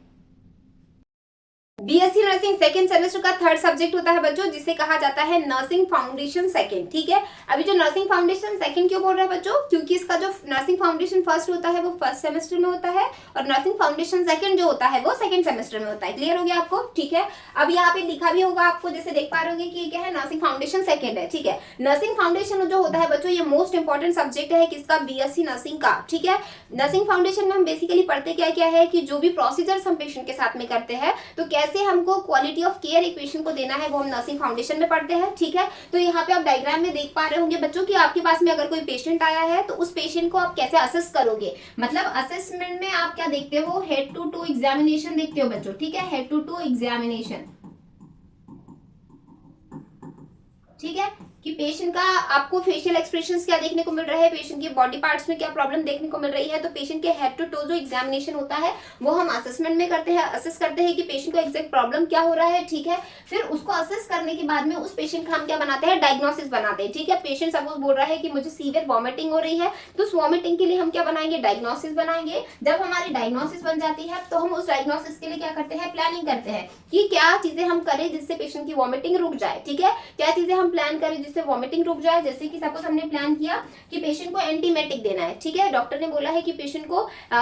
बीएससी नर्सिंग सेकंड सेमेस्टर का थर्ड सब्जेक्ट होता है बच्चों, जिसे कहा जाता है नर्सिंग फाउंडेशन सेकंड, ठीक है। अभी जो नर्सिंग फाउंडेशन सेकंड क्यों बोल रहे हैं बच्चों, क्योंकि इसका जो नर्सिंग फाउंडेशन फर्स्ट होता है वो फर्स्ट सेमेस्टर में होता है और नर्सिंग फाउंडेशन सेकंड जो होता है वो सेकंड सेमेस्टर में होता है। क्लियर हो गया आपको, ठीक है। अब यहाँ पे लिखा भी होगा आपको, जैसे देख पा रहे होंगे कि क्या है, नर्सिंग फाउंडेशन सेकंड है, ठीक है। नर्सिंग फाउंडेशन जो होता है बच्चों, ये मोस्ट इंपॉर्टेंट सब्जेक्ट है किसका, बीएससी नर्सिंग का, ठीक है। नर्सिंग फाउंडेशन में हम बेसिकली पढ़ते क्या क्या है कि जो भी प्रोसीजर्स हम पेशेंट के साथ में करते हैं तो कैसे हमको क्वालिटी ऑफ केयर इक्वेशन को देना है वो हम नर्सिंग फाउंडेशन में पढ़ते हैं, ठीक है। तो यहाँ पे आप डायग्राम में देख पा रहे होंगे बच्चों कि आपके पास में अगर कोई पेशेंट आया है तो उस पेशेंट को आप कैसे असेस करोगे। मतलब असेसमेंट में आप क्या देखते हो, हेड टू टू एग्जामिनेशन देखते हो बच्चों, ठीक है, हेड टू टू एग्जामिनेशन, ठीक है। कि पेशेंट का आपको फेशियल एक्सप्रेशंस क्या देखने को मिल रहा है, पेशेंट के बॉडी पार्ट्स में क्या प्रॉब्लम देखने को मिल रही है। तो पेशेंट के हेड टू टो जो एग्जामिनेशन होता है वो हम असेसमेंट में करते हैं, असेस करते हैं कि पेशेंट को एग्जैक्ट प्रॉब्लम क्या हो रहा है, ठीक है। फिर उसको असेस करने के बाद में उस पेशेंट का हम क्या बनाते हैं, डायग्नोसिस बनाते हैं, ठीक है। पेशेंट सपोज बोल रहा है कि मुझे सीवियर वॉमिटिंग हो रही है तो उस वॉमिटिंग के लिए हम क्या बनाएंगे, डायग्नोसिस बनाएंगे। जब हमारी डायग्नोसिस बन जाती है तो हम उस डायग्नोसिस के लिए क्या करते हैं, प्लानिंग करते हैं कि क्या चीजें हम करें जिससे पेशेंट की वॉमिटिंग रुक जाए, ठीक है। क्या चीजें हम प्लान करें जिससे वॉमिटिंग रुक जाए। जैसे कि सपोज हमने प्लान किया कि पेशेंट को एंटीमेटिक देना है, ठीक है। डॉक्टर ने बोला है कि पेशेंट को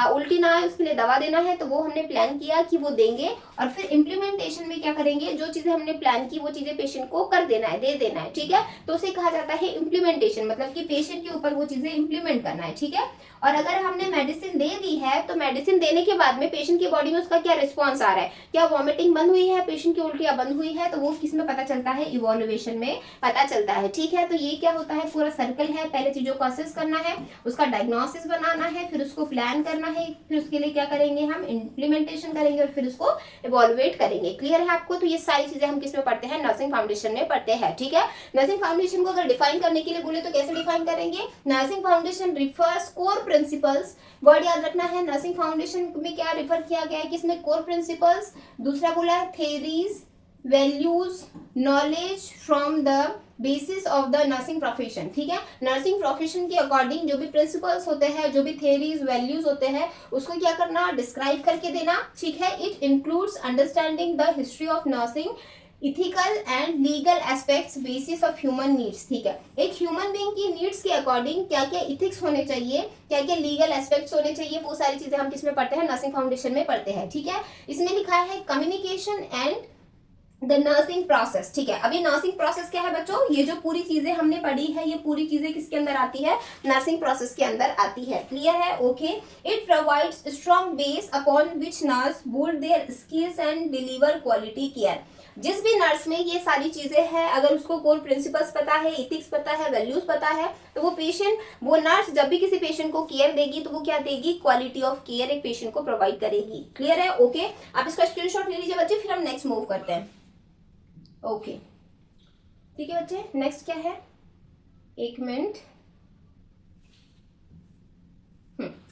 उल्टी ना आए उसके लिए दवा देना है, तो वो हमने प्लान किया कि वो देंगे। और फिर इम्प्लीमेंटेशन में क्या करेंगे, जो चीजें हमने प्लान की वो चीजें पेशेंट को कर देना है, दे देना है, ठीक है। तो उसे कहा जाता है इम्प्लीमेंटेशन, मतलब कि पेशेंट के ऊपर वो चीजें इम्प्लीमेंट करना है, ठीक है। और अगर हमने मेडिसिन दे दी है तो मेडिसिन देने के बाद में पेशेंट की बॉडी में उसका क्या रिस्पॉन्स आ रहा है, क्या वॉमिटिंग बंद हुई है, पेशेंट की उल्टियां बंद हुई है, तो वो किस में पता चलता है, इवोल्यूशन में पता चलता है, ठीक है। तो ये क्या होता है, पूरा सर्कल है, पहले चीजों को असेस करना है, उसका डायग्नोसिस बनाना है, फिर उसको प्लान करना है, फिर उसके लिए क्या करेंगे हम, इम्प्लीमेंटेशन करेंगे और फिर उसको इवॉल्युएट करेंगे। क्लियर है आपको? तो ये सारी चीजें हम किस में पढ़ते हैं, नर्सिंग फाउंडेशन में पढ़ते हैं, ठीक है। नर्सिंग फाउंडेशन को अगर डिफाइन करने के लिए बोले तो कैसे डिफाइन करेंगे, nursing foundation refers core principles, word याद रखना है, नर्सिंग फाउंडेशन में क्या रिफर किया गया है, किसमें, कोर प्रिंसिपल्स, दूसरा बोला है theories, values, knowledge from the basis of the nursing profession, ठीक है। नर्सिंग प्रोफेशन के अकॉर्डिंग जो भी प्रिंसिपल्स होते हैं, जो भी थेरीज वैल्यूज होते हैं, उसको क्या करना, डिस्क्राइब करके देना, ठीक है। It includes understanding the history of nursing, ethical and legal aspects, basis of human needs, ठीक है। एक ह्यूमन बीइंग की नीड्स के अकॉर्डिंग क्या क्या इथिक्स होने चाहिए, क्या क्या लीगल एस्पेक्ट्स होने चाहिए, वो सारी चीजें हम किसमें पढ़ते हैं, नर्सिंग फाउंडेशन में पढ़ते हैं, ठीक है। इसमें लिखा है communication and the nursing process, ठीक है। अभी नर्सिंग प्रोसेस क्या है बच्चों, ये जो पूरी चीजें हमने पढ़ी है, ये पूरी चीजें किसके अंदर आती है, नर्सिंग प्रोसेस के अंदर आती है। क्लियर है? Okay. It provides strong base upon which nurse build their skills and deliver quality care. जिस भी नर्स में ये सारी चीजें हैं, अगर उसको कोर प्रिंसिपल्स पता है, इथिक्स पता है, वैल्यूज पता है, तो वो नर्स जब भी किसी पेशेंट को केयर देगी तो वो क्या देगी, क्वालिटी ऑफ केयर एक पेशेंट को प्रोवाइड करेगी। क्लियर है? ओके। आप इसका स्क्रीनशॉट ले लीजिए बच्चे, फिर हम नेक्स्ट मूव करते हैं। ओके, ठीक है बच्चे, नेक्स्ट क्या है, एक मिनट।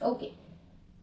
ओके,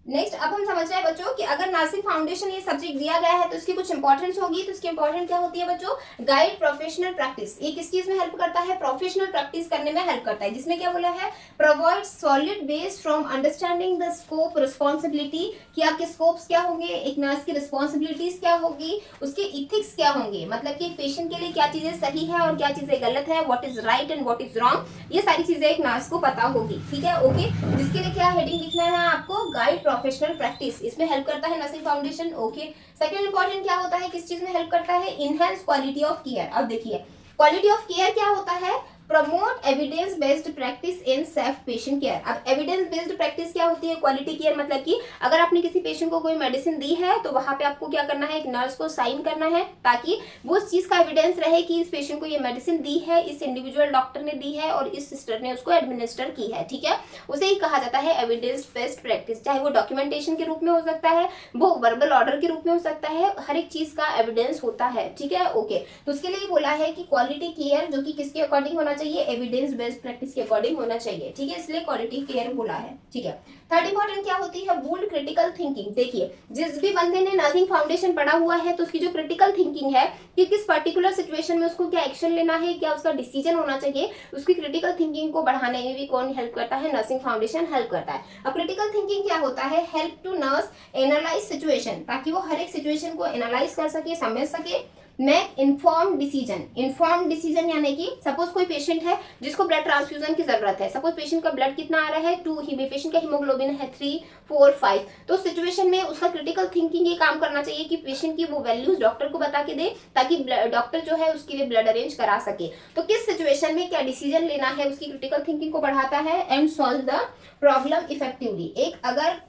नेक्स्ट अब हम समझ रहे हैं बच्चों कि अगर नर्सिंग फाउंडेशन ये सब्जेक्ट दिया गया है तो इसकी कुछ इंपॉर्टेंस होगी। तो इसकी इंपॉर्टेंट क्या होती है बच्चों, गाइड प्रोफेशनल प्रैक्टिस। ये किस चीज में हेल्प करता है, प्रोफेशनल प्रैक्टिस करने में हेल्प करता है। जिसमें क्या बोला है, provide solid base from understanding the scope responsibility, कि आपके स्कोप्स क्या होंगे, एक नर्स की रिस्पॉन्सिबिलिटीज क्या होगी, उसके इथिक्स क्या होंगे, मतलब कि एक पेशेंट के लिए क्या चीजें सही है और क्या चीजें गलत है, what is right and what is wrong, ये सारी चीजें एक नर्स को पता होगी, ठीक है। ओके, जिसके लिए क्या हेडिंग लिखना है आपको, गाइड प्रोफेशनल प्रैक्टिस, इसमें हेल्प करता है nursing foundation. Okay, second important क्या होता है, किस चीज में हेल्प करता है, इनहेंस क्वालिटी ऑफ केयर। अब देखिए क्वालिटी ऑफ केयर क्या होता है, promote evidence based practice in safe patient care. अब एविडेंस बेस्ड प्रैक्टिस क्या होती है, क्वालिटी केयर मतलब कि अगर आपने किसी पेशेंट को कोई मेडिसिन दी है तो वहां पे आपको क्या करना है, एक नर्स को साइन करना है, ताकि वो उस चीज का एविडेंस रहे कि इस पेशेंट को ये मेडिसिन दी है, इस इंडिविजुअल डॉक्टर ने दी है और इस सिस्टर ने उसको एडमिनिस्टर की है, ठीक है। उसे ही कहा जाता है एविडेंस बेस्ड प्रैक्टिस। चाहे वो डॉक्यूमेंटेशन के रूप में हो सकता है, वो वर्बल ऑर्डर के रूप में हो सकता है, हर एक चीज का एविडेंस होता है, ठीक है। ओके, तो उसके लिए बोला है कि क्वालिटी केयर जो कि किसके अकॉर्डिंग होना चाहिए, एविडेंस बेस्ड प्रैक्टिस के अकॉर्डिंग होना चाहिए, ठीक है। इसलिए क्वालिटी केयर बोला है, ठीक है। थर्ड इंपॉर्टेंट क्या होती है, बोल्ड क्रिटिकल थिंकिंग। देखिए जिस भी बंदे ने नर्सिंग फाउंडेशन पढ़ा हुआ है तो उसकी जो क्रिटिकल थिंकिंग है कि किस पर्टिकुलर सिचुएशन में उसको क्या एक्शन लेना है, क्या उसका डिसीजन होना चाहिए, उसकी क्रिटिकल थिंकिंग को बढ़ाने में भी कौन हेल्प करता है, नर्सिंग फाउंडेशन हेल्प करता है। अब क्रिटिकल थिंकिंग क्या होता है, help to nurse analyse situation, ताकि वो हर एक सिचुएशन को एनालाइज कर सके, समझ सके। Make inform decision. Inform decision यानी कि सपोज कोई पेशेंट है जिसको ब्लड ट्रांसफ्यूजन की जरूरत है, सपोज पेशेंट का ब्लड कितना आ रहा है 2, पेशेंट का हीमोग्लोबिन है 3, 4, 5, तो सिचुएशन में उसका क्रिटिकल थिंकिंग ये काम करना चाहिए कि पेशेंट की वो वैल्यूज डॉक्टर को बता के दे, ताकि डॉक्टर जो है उसके लिए ब्लड अरेंज करा सके। तो किस सिचुएशन में क्या डिसीजन लेना है, उसकी क्रिटिकल थिंकिंग को बढ़ाता है। And solve the problem effectively. अगर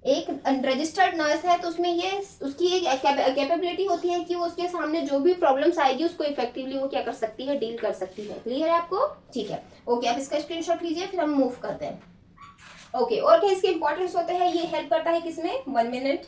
एक रजिस्टर्ड नर्स है तो उसमें ये उसकी एक कैपेबिलिटी होती है कि वो उसके सामने जो भी प्रॉब्लम्स आएगी उसको इफेक्टिवली वो क्या कर सकती है, डील कर सकती है। क्लियर है आपको? ठीक है, ओके। अब इसका स्क्रीनशॉट लीजिए, फिर हम मूव करते हैं। ओके, और क्या इसके इंपॉर्टेंस होते हैं, ये हेल्प करता है किसमें, 1 मिनट।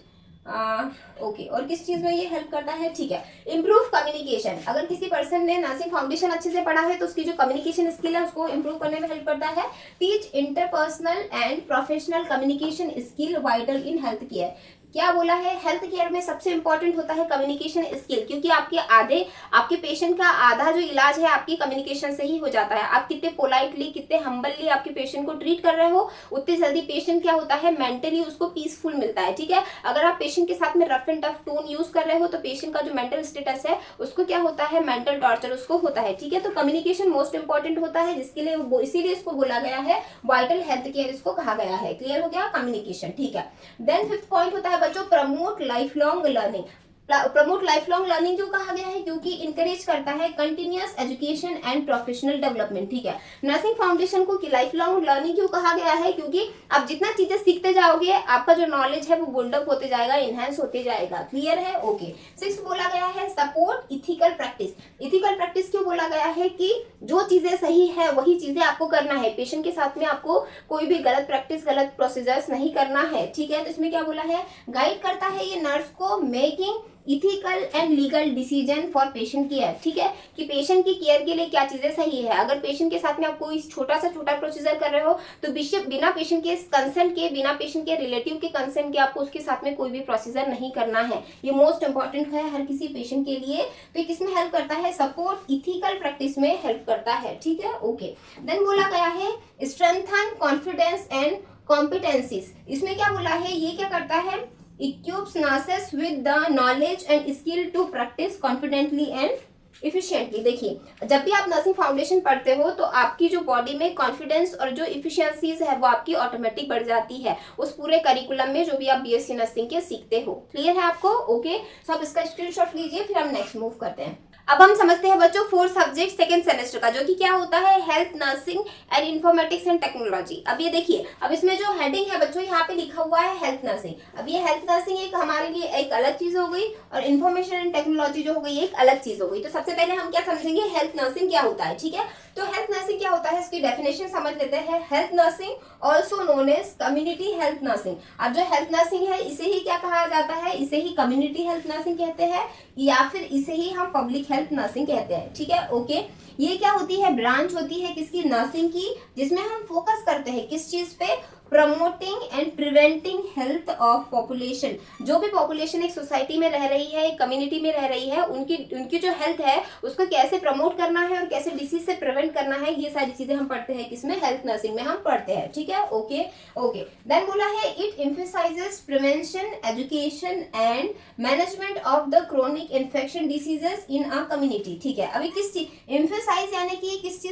ओके, और किस चीज में ये हेल्प करता है, ठीक है, इंप्रूव कम्युनिकेशन। अगर किसी पर्सन ने नर्सिंग फाउंडेशन अच्छे से पढ़ा है तो उसकी जो कम्युनिकेशन स्किल है उसको इंप्रूव करने में हेल्प करता है। Teach interpersonal and professional communication skill vital in health care. क्या बोला है, हेल्थ केयर में सबसे इंपॉर्टेंट होता है कम्युनिकेशन स्किल, क्योंकि आपके पेशेंट का आधा जो इलाज है आपकी कम्युनिकेशन से ही हो जाता है। आप कितने पोलाइटली, कितने हम्बली आपके पेशेंट को ट्रीट कर रहे हो, उतनी जल्दी पेशेंट क्या होता है, मेंटली उसको पीसफुल मिलता है, ठीक है। अगर आप पेशेंट के साथ में rough and tough tone use कर रहे हो तो पेशेंट का जो मेंटल स्टेटस है उसको क्या होता है, मेंटल टॉर्चर उसको होता है, ठीक है। तो कम्युनिकेशन मोस्ट इंपॉर्टेंट होता है, जिसके लिए इसीलिए इसको बोला गया है वाइटल हेल्थ केयर, इसको कहा गया है। क्लियर हो गया, कम्युनिकेशन, ठीक है। देन 5th पॉइंट होता है बच्चों, promote life long learning. Promote life long learning क्यों कहा गया है? क्योंकि इंकरेज करता है continuous education and professional development, ठीक है। नर्सिंग फाउंडेशन को लाइफ लॉन्ग लर्निंग क्यों कहा गया है? क्योंकि आप जितना चीजें सीखते जाओगे आपका जो नॉलेज है वो बिल्डअप होते जाएगा, इनहेंस होते जाएगा। क्लियर है? ओके। 6 बोला गया है support ethical practice. Ethical practice क्यों बोला गया है? कि जो चीजें सही है वही चीजें आपको करना है, पेशेंट के साथ में आपको कोई भी गलत प्रैक्टिस, गलत प्रोसीजर्स नहीं करना है, ठीक है। तो इसमें क्या बोला है? गाइड करता है ये नर्स को making ethical and legal decision for patient care, ठीक है, कि पेशेंट की केयर के लिए क्या चीजें सही है। अगर पेशेंट के साथ में आप कोई छोटा से छोटा प्रोसीजर कर रहे हो तो बिना पेशेंट के कंसेंट के, बिना पेशेंट के रिलेटिव के कंसेंट के आपको उसके साथ में कोई भी प्रोसीजर नहीं करना है। ये मोस्ट इंपॉर्टेंट है हर किसी पेशेंट के लिए। तो ये किसमें हेल्प करता है? सपोर्ट इथिकल प्रैक्टिस में हेल्प करता है, ठीक है। ओके। देन बोला गया है स्ट्रेंथन कॉन्फिडेंस एंड कॉम्पिटेंसीज। इसमें क्या बोला है? ये क्या करता है? equips nurses with the knowledge and skill to practice confidently and efficiently। देखिए, जब भी आप नर्सिंग फाउंडेशन पढ़ते हो तो आपकी जो बॉडी में कॉन्फिडेंस और जो इफिशियंसीज है वो आपकी ऑटोमेटिक बढ़ जाती है उस पूरे करिकुलम में जो भी आप बीएससी नर्सिंग के सीखते हो। क्लियर है आपको? ओके। सो आप इसका स्क्रीनशॉट लीजिए, फिर हम नेक्स्ट मूव करते हैं। अब हम समझते हैं बच्चों 4 सब्जेक्ट सेकंड सेमेस्टर का, जो कि क्या होता है? Health, nursing and informatics and technology. अब ये देखिए, अब इसमें जो हेडिंग है बच्चों यहाँ पे लिखा हुआ है हेल्थ नर्सिंग। अब ये हेल्थ नर्सिंग एक हमारे लिए एक अलग चीज हो गई और इन्फॉर्मेशन एंड टेक्नोलॉजी जो हो गई एक अलग चीज हो गई। तो सबसे पहले हम क्या समझेंगे? हेल्थ नर्सिंग क्या होता है, ठीक है। तो हेल्थ नर्सिंग क्या होता है इसकी डेफिनेशन समझ लेते हैं। Health nursing also known as community health nursing. अब जो हेल्थ नर्सिंग है इसे ही क्या कहा जाता है? इसे ही कम्युनिटी हेल्थ नर्सिंग कहते हैं या फिर इसे ही हम पब्लिक हेल्थ नर्सिंग कहते हैं, ठीक है। ओके। ये क्या होती है? ब्रांच होती है किसकी? नर्सिंग की, जिसमें हम फोकस करते हैं किस चीज पे? Promoting and preventing health of population. जो भी पॉपुलेशन एक सोसाइटी में रह रही है, एक कम्युनिटी में रह रही है, उनकी जो हेल्थ है उसको कैसे प्रमोट करना है और कैसे डिसीज से प्रिवेंट करना है, ये सारी चीजें हम पढ़ते हैं किसमें? हेल्थ नर्सिंग में हम पढ़ते हैं, ठीक है। ओके। ओके। देन बोला है it emphasises prevention, education and management of the chronic infection diseases in a community, ठीक है। अभी किस चीज एम्फसाइज यानी कि किस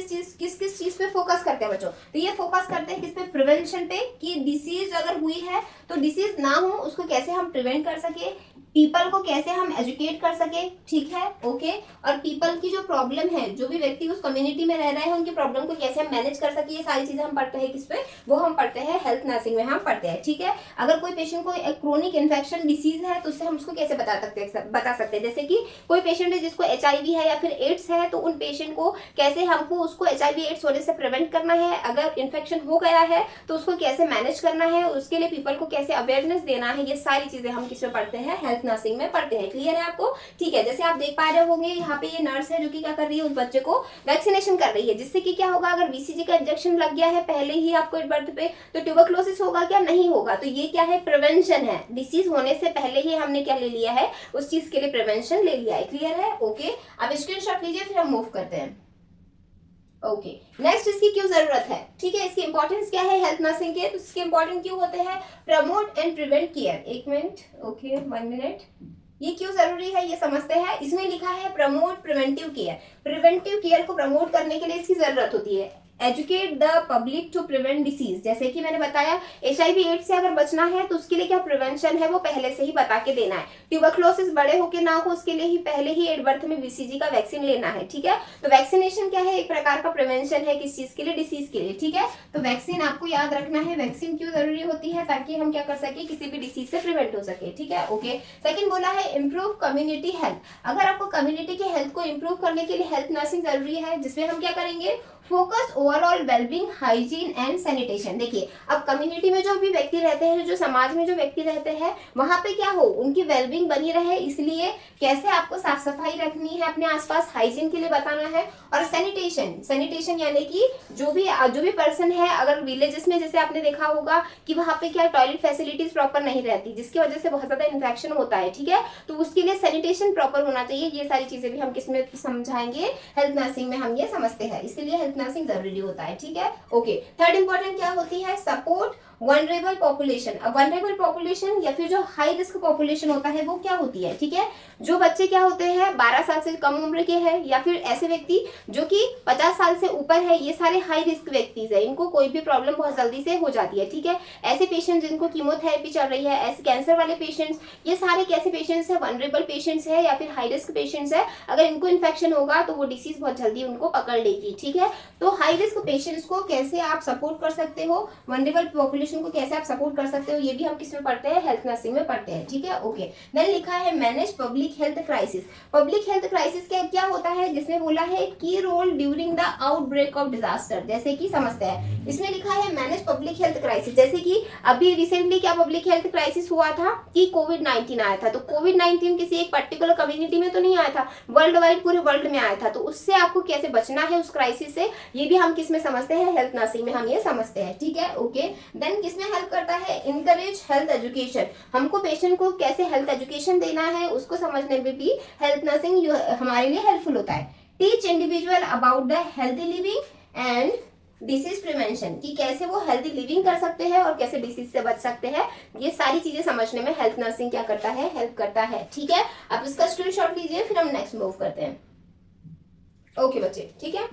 चीज पे फोकस करते हैं बच्चों? तो ये फोकस करते हैं किस पे? प्रिवेंशन पे, कि डिसीज अगर हुई है तो डिसीज ना हो उसको कैसे हम प्रिवेंट कर सके, पीपल को कैसे हम एजुकेट कर सके, ठीक है। ओके। और पीपल की जो प्रॉब्लम है, जो भी व्यक्ति उस कम्युनिटी में रह रहे हैं उनकी प्रॉब्लम को कैसे हम मैनेज कर सके, ये सारी चीजें हम पढ़ते हैं किस पे? वो हम पढ़ते हैं हेल्थ नर्सिंग में हम पढ़ते हैं, ठीक है। अगर कोई पेशेंट को एक क्रोनिक इन्फेक्शन डिसीज है तो उससे हम उसको कैसे बता सकते हैं? जैसे कि कोई पेशेंट है जिसको HIV है या फिर एड्स है, तो उन पेशेंट को कैसे हमको उसको HIV एड्स होने से प्रिवेंट करना है, अगर इन्फेक्शन हो गया है तो उसको कैसे मैनेज करना है, उसके लिए पीपल को कैसे अवेयरनेस देना है, ये सारी चीजें हम किसमें पढ़ते हैं? हेल्थ नर्सिंग में पढ़ते हैं। क्लियर है आपको? ठीक है। जैसे आप देख पा रहे होंगे यहाँ पे ये नर्स है जो कि क्या कर रही है? उस बच्चे को वैक्सीनेशन कर रही है, जिससे कि क्या होगा? अगर BCG का इंजेक्शन लग गया है पहले ही आपको बर्थ पे तो ट्यूबरक्लोसिस होगा क्या? नहीं होगा। तो ये क्या है? प्रिवेंशन है। डिसीज होने से पहले ही हमने क्या ले लिया है? उस चीज के लिए प्रिवेंशन ले लिया है। क्लियर है? ओके। अब स्क्रीनशॉट लीजिए, फिर हम मूव करते हैं। ओके। नेक्स्ट इसकी क्यों जरूरत है, ठीक है। इसकी इंपॉर्टेंस क्या है हेल्थ नर्सिंग के? तो इसके इंपॉर्टेंट क्यों होते हैं? Promote and prevent care. 1 minute, okay 1 minute. ये क्यों जरूरी है ये समझते हैं। इसमें लिखा है promote preventive care. Preventive care को प्रमोट करने के लिए इसकी जरूरत होती है। Educate the public to prevent disease. जैसे कि मैंने बताया HIV एड्स से अगर बचना है तो उसके लिए क्या प्रिवेंशन है वो पहले से ही बता के देना है। ट्यूबरक्लोसिस बड़े होके ना हो उसके लिए ही पहले ही एट बर्थ में BCG का वैक्सीन लेना है, ठीक है। तो वैक्सीनेशन क्या है? एक प्रकार का प्रिवेंशन है। किस चीज के लिए? डिसीज के लिए, ठीक है। तो वैक्सीन आपको याद रखना है। वैक्सीन क्यों जरूरी होती है? ताकि हम क्या कर सके? किसी भी डिसीज से प्रिवेंट हो सके, ठीक है। ओके। सेकंड बोला है इम्प्रूव कम्युनिटी हेल्थ। अगर आपको कम्युनिटी की हेल्थ को इम्प्रूव करने के लिए हेल्थ नर्सिंग जरूरी है, जिसमें हम क्या करेंगे? Focus overall wellbeing, hygiene and sanitation. देखिए, अब कम्युनिटी में जो भी व्यक्ति रहते हैं, जो समाज में जो व्यक्ति रहते हैं, वहां पे क्या हो? उनकी वेलबींग बनी रहे, इसलिए कैसे आपको साफ सफाई रखनी है अपने आसपास, हाइजीन के लिए बताना है। और सैनिटेशन यानी कि जो भी पर्सन है, अगर विलेजेस में जैसे आपने देखा होगा कि वहां पे क्या टॉयलेट फैसिलिटीज प्रॉपर नहीं रहती, जिसकी वजह से बहुत ज्यादा इन्फेक्शन होता है, ठीक है। तो उसके लिए सैनिटेशन प्रॉपर होना चाहिए। ये सारी चीजें भी हम किसमें समझाएंगे? हेल्थ नर्सिंग में हम ये समझते हैं, इसलिए हेल्थ नर्सिंग जरूरी होता है, ठीक है। ओके। थर्ड इंपॉर्टेंट क्या होती है? Support vulnerable population. अब वनरेबल पॉपुलेशन या फिर जो हाई रिस्क पॉपुलेशन होता है वो क्या होती है, ठीक है, जो बच्चे क्या होते हैं 12 साल से कम उम्र के हैं या फिर ऐसे व्यक्ति जो कि 50 साल से ऊपर है, ये सारे हाई रिस्क व्यक्ति है, इनको कोई भी प्रॉब्लम बहुत जल्दी से हो जाती है, ठीक है। ऐसे पेशेंट जिनको कीमोथेरेपी चल रही है, ऐसे कैंसर वाले पेशेंट्स, ये सारे कैसे पेशेंट्स है, वनरेबल पेशेंट्स है या फिर हाई रिस्क पेशेंट्स है। अगर इनको इन्फेक्शन होगा तो वो डिसीज बहुत जल्दी उनको पकड़ लेगी, ठीक है। तो हाई रिस्क पेशेंट्स को कैसे आप सपोर्ट कर सकते हो, वनरेबल पॉपुलेशन को कैसे आप सपोर्ट कर सकते हो, ये भी हम किस में पढ़ते हैं, हेल्थ नर्सिंग में पढ़ते हैं, ठीक है। ओके, देन लिखा है manage public health crisis. Public health crisis क्या होता है, जिसमें बोला है की role during the outbreak of disaster, जैसे कि समझते हैं। इसमें लिखा है मैनेज पब्लिक हेल्थ क्राइसिस, जैसे कि अभी रिसेंटली क्या पब्लिक हेल्थ क्राइसिस हुआ था कि कोविड-19 आया था। तो कोविड-19 किसी एक पर्टिकुलर कम्युनिटी में तो नहीं आया था, वर्ल्ड वाइड पूरे वर्ल्ड में आया था। तो उससे आपको कैसे बचना है उस क्राइसिस से, ये भी हम किस में समझते हैं, हेल्थ नर्सिंग में हम ये समझते हैं, ठीक है। ओके, देन किसमें हेल्प करता है, इनकरेज हेल्थ एजुकेशन। हमको पेशेंट को कैसे हेल्थ एजुकेशन देना है उसको समझने में भी हेल्थ नर्सिंग हमारे लिए हेल्पफुल होता है। Teach individual about the healthy living and disease prevention, कि कैसे वो हेल्थी लिविंग कर सकते हैं और कैसे डिसीज से बच सकते हैं, ये सारी चीजें समझने में हेल्थ नर्सिंग क्या करता है, हेल्प करता है, ठीक है। आप इसका स्क्रीनशॉट लीजिए, फिर हम नेक्स्ट मूव करते हैं। ओके बच्चे, ठीक है,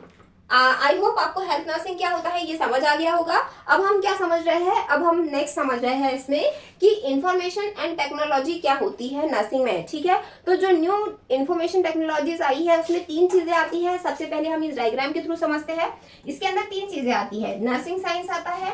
आई होप आपको हेल्थ नर्सिंग क्या होता है ये समझ आ गया होगा। अब हम क्या समझ रहे हैं, अब हम नेक्स्ट समझ रहे हैं इसमें कि इंफॉर्मेशन एंड टेक्नोलॉजी क्या होती है नर्सिंग में, ठीक है। तो जो न्यू इंफॉर्मेशन टेक्नोलॉजीज आई है उसमें 3 चीजें आती है। सबसे पहले हम इस डायग्राम के थ्रू समझते हैं। इसके अंदर 3 चीजें आती है, नर्सिंग साइंस आता है,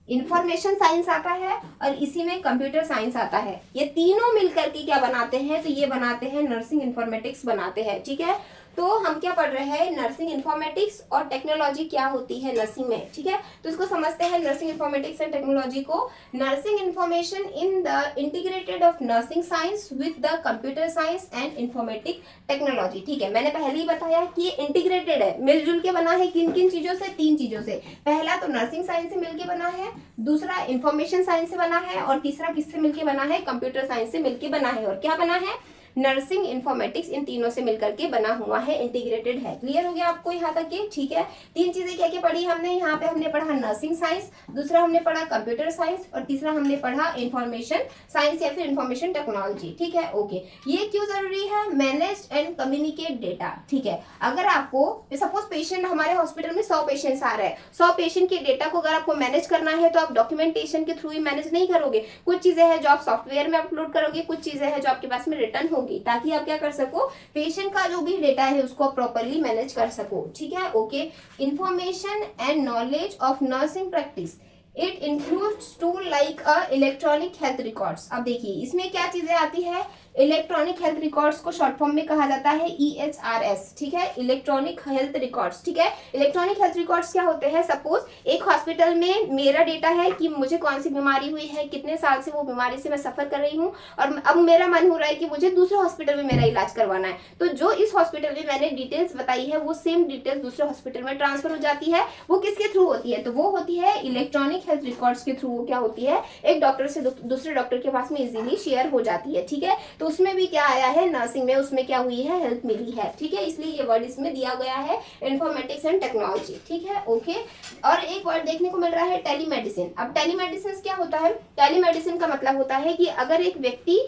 इंफॉर्मेशन साइंस आता है और इसी में कंप्यूटर साइंस आता है। ये तीनों मिलकर के क्या बनाते हैं, तो ये बनाते हैं नर्सिंग इन्फॉर्मेटिक्स बनाते हैं, ठीक है। तो हम क्या पढ़ रहे हैं, नर्सिंग इन्फॉर्मेटिक्स और टेक्नोलॉजी क्या होती है नर्सिंग में, ठीक है। तो इसको समझते हैं, नर्सिंग इन्फॉर्मेटिक्स एंड टेक्नोलॉजी को। Nursing information in the integrated of nursing science with the computer science and informatic technology, ठीक है। मैंने पहले ही बताया कि ये इंटीग्रेटेड है, मिलजुल के बना है। किन किन चीजों से, 3 चीजों से। पहला तो नर्सिंग साइंस से मिलके बना है, दूसरा इंफॉर्मेशन साइंस से बना है और तीसरा किससे मिलके बना है, कंप्यूटर साइंस से मिलके बना है। और क्या बना है, नर्सिंग इन्फॉर्मेटिक्स, इन तीनों से मिलकर के बना हुआ है, इंटीग्रेटेड है। क्लियर हो गया आपको यहाँ तक के, ठीक है। 3 चीजें क्या क्या पढ़ी हमने यहाँ पे, हमने पढ़ा नर्सिंग साइंस, दूसरा हमने पढ़ा कंप्यूटर साइंस और तीसरा हमने पढ़ा इंफॉर्मेशन साइंस या फिर इंफॉर्मेशन टेक्नोलॉजी, ठीक है। ओके, ये क्यों जरूरी है, मैनेज एंड कम्युनिकेट डेटा, ठीक है। अगर आपको सपोज पेशेंट, हमारे हॉस्पिटल में 100 पेशेंट्स आ रहे हैं, 100 पेशेंट के डेटा को अगर आपको मैनेज करना है तो आप डॉक्यूमेंटेशन के थ्रू ही मैनेज नहीं करोगे। कुछ चीजें हैं जो आप सॉफ्टवेयर में अपलोड करोगे, कुछ चीजें हैं जो आपके पास में रिटर्न होगी, ताकि आप क्या कर सको, पेशेंट का जो भी डेटा है उसको प्रॉपर्ली मैनेज कर सको, ठीक है। Okay, information and knowledge of nursing practice, it includes tool like electronic health records. अब देखिए इसमें क्या चीजें आती है, इलेक्ट्रॉनिक हेल्थ रिकॉर्ड्स को शॉर्ट फॉर्म में कहा जाता है EHRS, ठीक है, इलेक्ट्रॉनिक हेल्थ रिकॉर्ड्स, ठीक है। इलेक्ट्रॉनिक हेल्थ रिकॉर्ड्स क्या होते हैं, सपोज एक हॉस्पिटल में मेरा डेटा है कि मुझे कौन सी बीमारी हुई है, कितने साल से वो बीमारी से मैं सफर कर रही हूँ और अब मेरा मन हो रहा है कि मुझे दूसरे हॉस्पिटल में मेरा इलाज करवाना है। तो जो इस हॉस्पिटल में मैंने डिटेल्स बताई है वो सेम डिटेल्स दूसरे हॉस्पिटल में ट्रांसफर हो जाती है। वो किसके थ्रू होती है, तो वो होती है इलेक्ट्रॉनिक हेल्थ रिकॉर्ड्स के थ्रू। क्या होती है, एक डॉक्टर से दूसरे डॉक्टर के पास में इजीली शेयर हो जाती है, ठीक है। तो उसमें भी क्या आया है, नर्सिंग में उसमें क्या हुई है, हेल्प मिली है, ठीक है। इसलिए ये वर्ड इसमें दिया गया है, इंफॉर्मेटिक्स एंड टेक्नोलॉजी, ठीक है। ओके, और एक वर्ड देखने को मिल रहा है टेलीमेडिसिन। अब टेलीमेडिसिन क्या होता है, टेलीमेडिसिन का मतलब होता है कि अगर एक व्यक्ति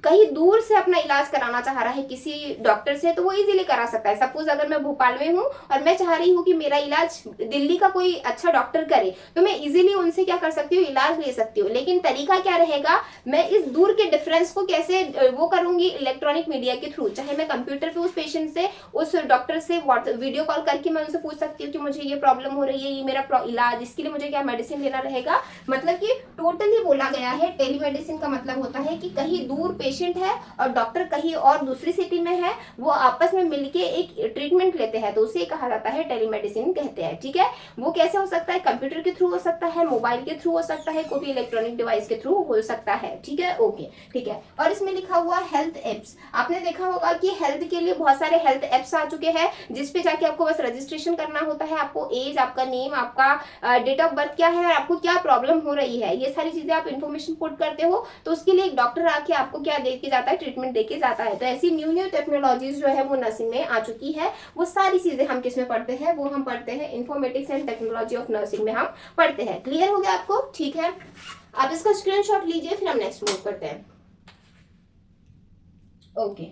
कहीं दूर से अपना इलाज कराना चाह रहा है किसी डॉक्टर से, तो वो इजीली करा सकता है। सपोज अगर मैं भोपाल में हूँ और मैं चाह रही हूँ कि मेरा इलाज दिल्ली का कोई अच्छा डॉक्टर करे, तो मैं इजीली उनसे क्या कर सकती हूँ, इलाज ले सकती हूँ। लेकिन तरीका क्या रहेगा, मैं इस दूर के डिफरेंस को कैसे वो करूंगी, इलेक्ट्रॉनिक मीडिया के थ्रू। चाहे मैं कंप्यूटर पे उस पेशेंट से, उस डॉक्टर से वीडियो कॉल करके मैं उनसे पूछ सकती हूँ कि मुझे ये प्रॉब्लम हो रही है, ये मेरा इलाज, इसके लिए मुझे क्या मेडिसिन लेना रहेगा। मतलब कि टोटली बोला गया है, टेलीमेडिसिन का मतलब होता है कि कहीं दूर पेशेंट है और डॉक्टर कहीं और दूसरी सिटी में है, वो आपस में मिलके एक ट्रीटमेंट लेते हैं, तो उसे कहा जाता है टेलीमेडिसिन कहते हैं, ठीक है। वो कैसे हो सकता है, कंप्यूटर के थ्रू हो सकता है, मोबाइल के थ्रू हो सकता है, कोई भी इलेक्ट्रॉनिक डिवाइस के थ्रू हो सकता है, ठीक है। ओके, ठीक है। और इसमें लिखा हुआ हेल्थ एप्स, आपने देखा होगा कि हेल्थ के लिए बहुत सारे हेल्थ एप्स आ चुके हैं, जिसपे जाके आपको बस रजिस्ट्रेशन करना होता है। आपको एज, आपका नेम, आपका डेट ऑफ बर्थ क्या है और आपको क्या प्रॉब्लम हो रही है, ये सारी चीजें आप इन्फॉर्मेशन पुट करते हो, तो उसके लिए एक डॉक्टर आके आपको क्या दे के जाता है, ट्रीटमेंट दे के जाता है। तो ऐसी न्यू टेक्नोलॉजीज जो है वो नर्सिंग में आ चुकी है। वो सारी चीजें हम किस में पढ़ते हैं, वो हम पढ़ते हैं informatics and technology of nursing में हम पढ़ते हैं। क्लियर हो गया आपको? ठीक है, आप इसका स्क्रीनशॉट लीजिए, फिर हम नेक्स्ट मूव करते हैं। ओके,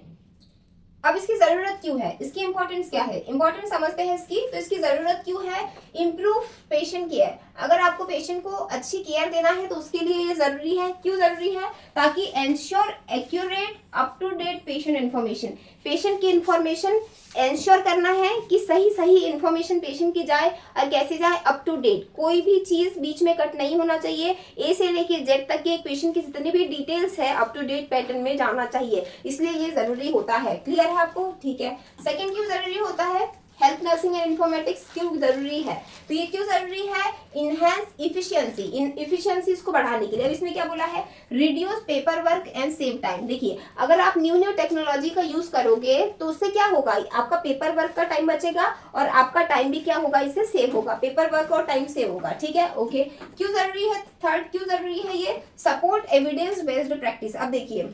अब इसकी जरूरत क्यों है, इसकी इंपॉर्टेंस क्या है, इंपॉर्टेंस समझते हैं इसकी। तो इसकी जरूरत क्यों है, इंप्रूव पेशेंट केयर। अगर आपको पेशेंट को अच्छी केयर देना है तो उसके लिए ये जरूरी है। क्यों जरूरी है, ताकि ensure accurate up to date patient information, patient की इंफॉर्मेशन एंश्योर करना है कि सही इंफॉर्मेशन पेशेंट की जाए, और कैसे जाए, अप टू डेट। कोई भी चीज बीच में कट नहीं होना चाहिए। ए से लेके जेड तक के एक पेशेंट की जितनी भी डिटेल्स है अप टू डेट पैटर्न में जाना चाहिए, इसलिए ये जरूरी होता है। क्लियर है आपको? ठीक है। सेकंड क्यों जरूरी होता है, हेल्थ नर्सिंग एंड इन्फॉर्मेटिक्स क्यों जरूरी है, तो ये क्यों जरूरी है, इनहेंस इफिशियंसी, इन इफिशियंसीज को बढ़ाने के लिए। अब इसमें क्या बोला है, reduce paper work and save time. देखिए, अगर आप न्यू टेक्नोलॉजी का यूज करोगे तो उससे क्या होगा, आपका पेपर वर्क का टाइम बचेगा और आपका टाइम भी क्या होगा, इससे सेव होगा, पेपर वर्क और टाइम सेव होगा। ठीक है, ओके। क्यों जरूरी है, थर्ड क्यों जरूरी है ये, सपोर्ट एविडेंस बेस्ड प्रैक्टिस। अब देखिए,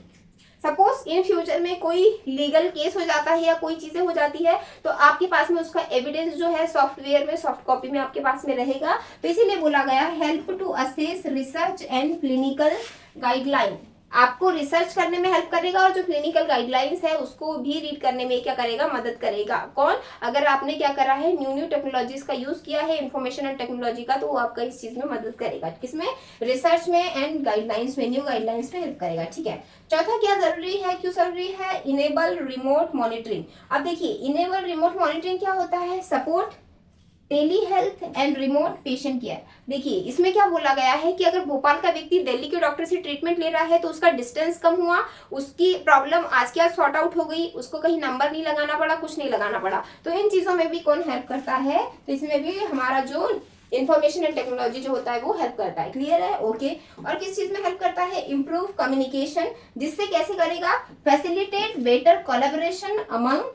सपोज इन फ्यूचर में कोई लीगल केस हो जाता है या कोई चीजें हो जाती है, तो आपके पास में उसका एविडेंस जो है सॉफ्टवेयर में, सॉफ्ट कॉपी में आपके पास में रहेगा। तो इसीलिए बोला गया help to assess research and clinical guideline, आपको रिसर्च करने में हेल्प करेगा और जो क्लिनिकल गाइडलाइंस है उसको भी रीड करने में क्या करेगा, मदद करेगा। कौन, अगर आपने क्या करा है, न्यू टेक्नोलॉजीज का यूज किया है, इंफॉर्मेशन एंड टेक्नोलॉजी का, तो वो आपका इस चीज में मदद करेगा। किसमें, रिसर्च में एंड गाइडलाइंस में, न्यू गाइडलाइंस में हेल्प करेगा। ठीक है। चौथा क्या जरूरी है, क्यों जरूरी है, इनेबल रिमोट मॉनिटरिंग। अब देखिए, इनेबल रिमोट मॉनिटरिंग क्या होता है, support telehealth and remote patient care. देखिए, इसमें क्या बोला गया है कि अगर भोपाल का व्यक्ति दिल्ली के डॉक्टर से ट्रीटमेंट ले रहा है तो उसका डिस्टेंस कम हुआ, उसकी प्रॉब्लम आज के आज सॉर्ट आउट हो गई, उसको कहीं नंबर नहीं लगाना पड़ा, कुछ नहीं लगाना पड़ा। तो इन चीजों में भी कौन हेल्प करता है, तो इसमें भी हमारा जो इन्फॉर्मेशन एंड टेक्नोलॉजी जो होता है वो हेल्प करता है। क्लियर है? ओके। और किस चीज में हेल्प करता है, इंप्रूव कम्युनिकेशन, जिससे कैसे करेगा, facilitate better collaboration among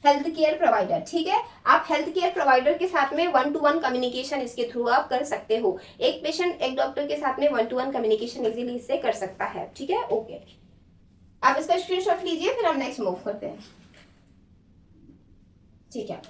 health care provider. ठीक है, आप हेल्थ केयर प्रोवाइडर के साथ में 1-to-1 कम्युनिकेशन इसके थ्रू आप कर सकते हो। एक पेशेंट एक डॉक्टर के साथ में 1-to-1 कम्युनिकेशन इजीली इससे कर सकता है। ठीक है, ओके। आप इसका स्क्रीनशॉट लीजिए, फिर हम नेक्स्ट मूव करते हैं। ठीक है,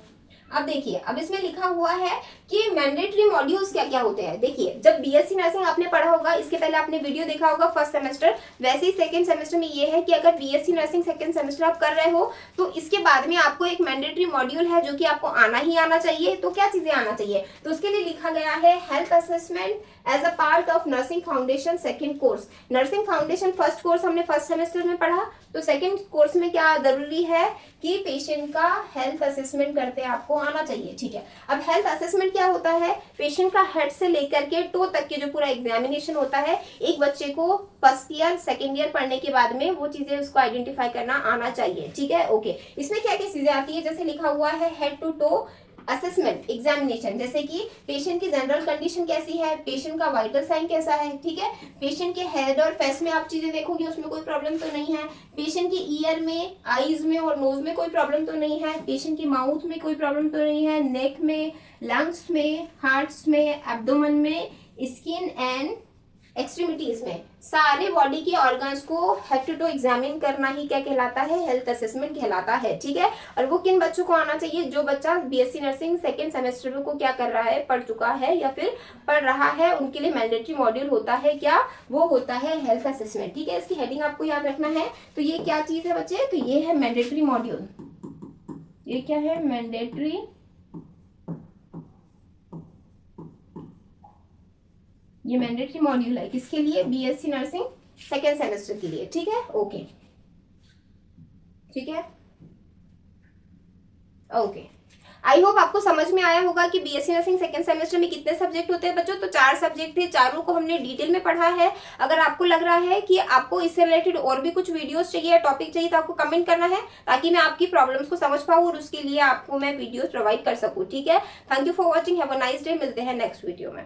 अब देखिए, अब इसमें लिखा हुआ है कि मैंडेटरी मॉड्यूल्स क्या क्या होते हैं। देखिए, जब बीएससी नर्सिंग आपने पढ़ा होगा, इसके पहले आपने वीडियो देखा होगा फर्स्ट सेमेस्टर, वैसे ही सेकंड सेमेस्टर में ये है कि अगर बीएससी नर्सिंग सेकंड सेमेस्टर आप कर रहे हो तो इसके बाद में आपको एक मैंडेटरी मॉड्यूल है जो कि आपको आना ही आना चाहिए। तो क्या चीजें आना चाहिए, तो उसके लिए लिखा गया है health assessment as a part of nursing foundation second course. Nursing foundation first course हमने फर्स्ट सेमेस्टर में पढ़ा, तो सेकंड कोर्स में क्या जरूरी है कि पेशेंट का हेल्थ असेसमेंट करते आपको आना चाहिए। ठीक है, अब हेल्थ असेसमेंट क्या होता है, पेशेंट का हेड से लेकर के टो तक के जो पूरा एग्जामिनेशन होता है, एक बच्चे को फर्स्ट ईयर सेकंड ईयर पढ़ने के बाद में वो चीजें उसको आइडेंटिफाई करना आना चाहिए। ठीक है, ओके। इसमें क्या क्या चीजें आती है, जैसे लिखा हुआ है head to toe assessment examination, जैसे कि पेशेंट की जनरल कंडीशन कैसी है, पेशेंट का वाइटल साइन कैसा है। ठीक है, पेशेंट के हेड और फेस में आप चीजें देखोगे उसमें कोई प्रॉब्लम तो नहीं है, पेशेंट की ईयर में, आईज में और नोज में कोई प्रॉब्लम तो नहीं है, पेशेंट की माउथ में कोई प्रॉब्लम तो नहीं है, नेक में, लंग्स में, हार्ट्स में, एब्डोमेन में, स्किन एंड एक्सट्रीमिटीज में, सारे बॉडी के ऑर्गन्स को हेड टू टो एग्जामिन करना ही क्या कहलाता है, हेल्थ असेसमेंट कहलाता है। ठीक है, और वो किन बच्चों को आना चाहिए, जो बच्चा बीएससी नर्सिंग सेकंड सेमेस्टर को क्या कर रहा है, पढ़ चुका है या फिर पढ़ रहा है, उनके लिए मैंडेटरी मॉड्यूल होता है क्या, वो होता है हेल्थ असेसमेंट। ठीक है, इसकी हेडिंग आपको याद रखना है। तो ये क्या चीज है बच्चे, तो ये है मैंडेटरी मॉड्यूल। ये क्या है, मैंडेटरी ये मैंडेटरी मॉड्यूल है किसके लिए, बीएससी नर्सिंग सेकेंड सेमेस्टर के लिए। ठीक है, ओके। ठीक है, ओके। आई होप आपको समझ में आया होगा कि बीएससी नर्सिंग सेकंड सेमेस्टर में कितने सब्जेक्ट होते हैं बच्चों। तो 4 सब्जेक्ट थे, चारों को हमने डिटेल में पढ़ा है। अगर आपको लग रहा है कि आपको इससे रिलेटेड और भी कुछ वीडियोस चाहिए या टॉपिक चाहिए तो आपको कमेंट करना है, ताकि मैं आपकी प्रॉब्लम्स को समझ पाऊँ और उसके लिए आपको मैं वीडियोस प्रोवाइड कर सकूँ। ठीक है, thank you for watching, have a nice day. मिलते हैं नेक्स्ट वीडियो में।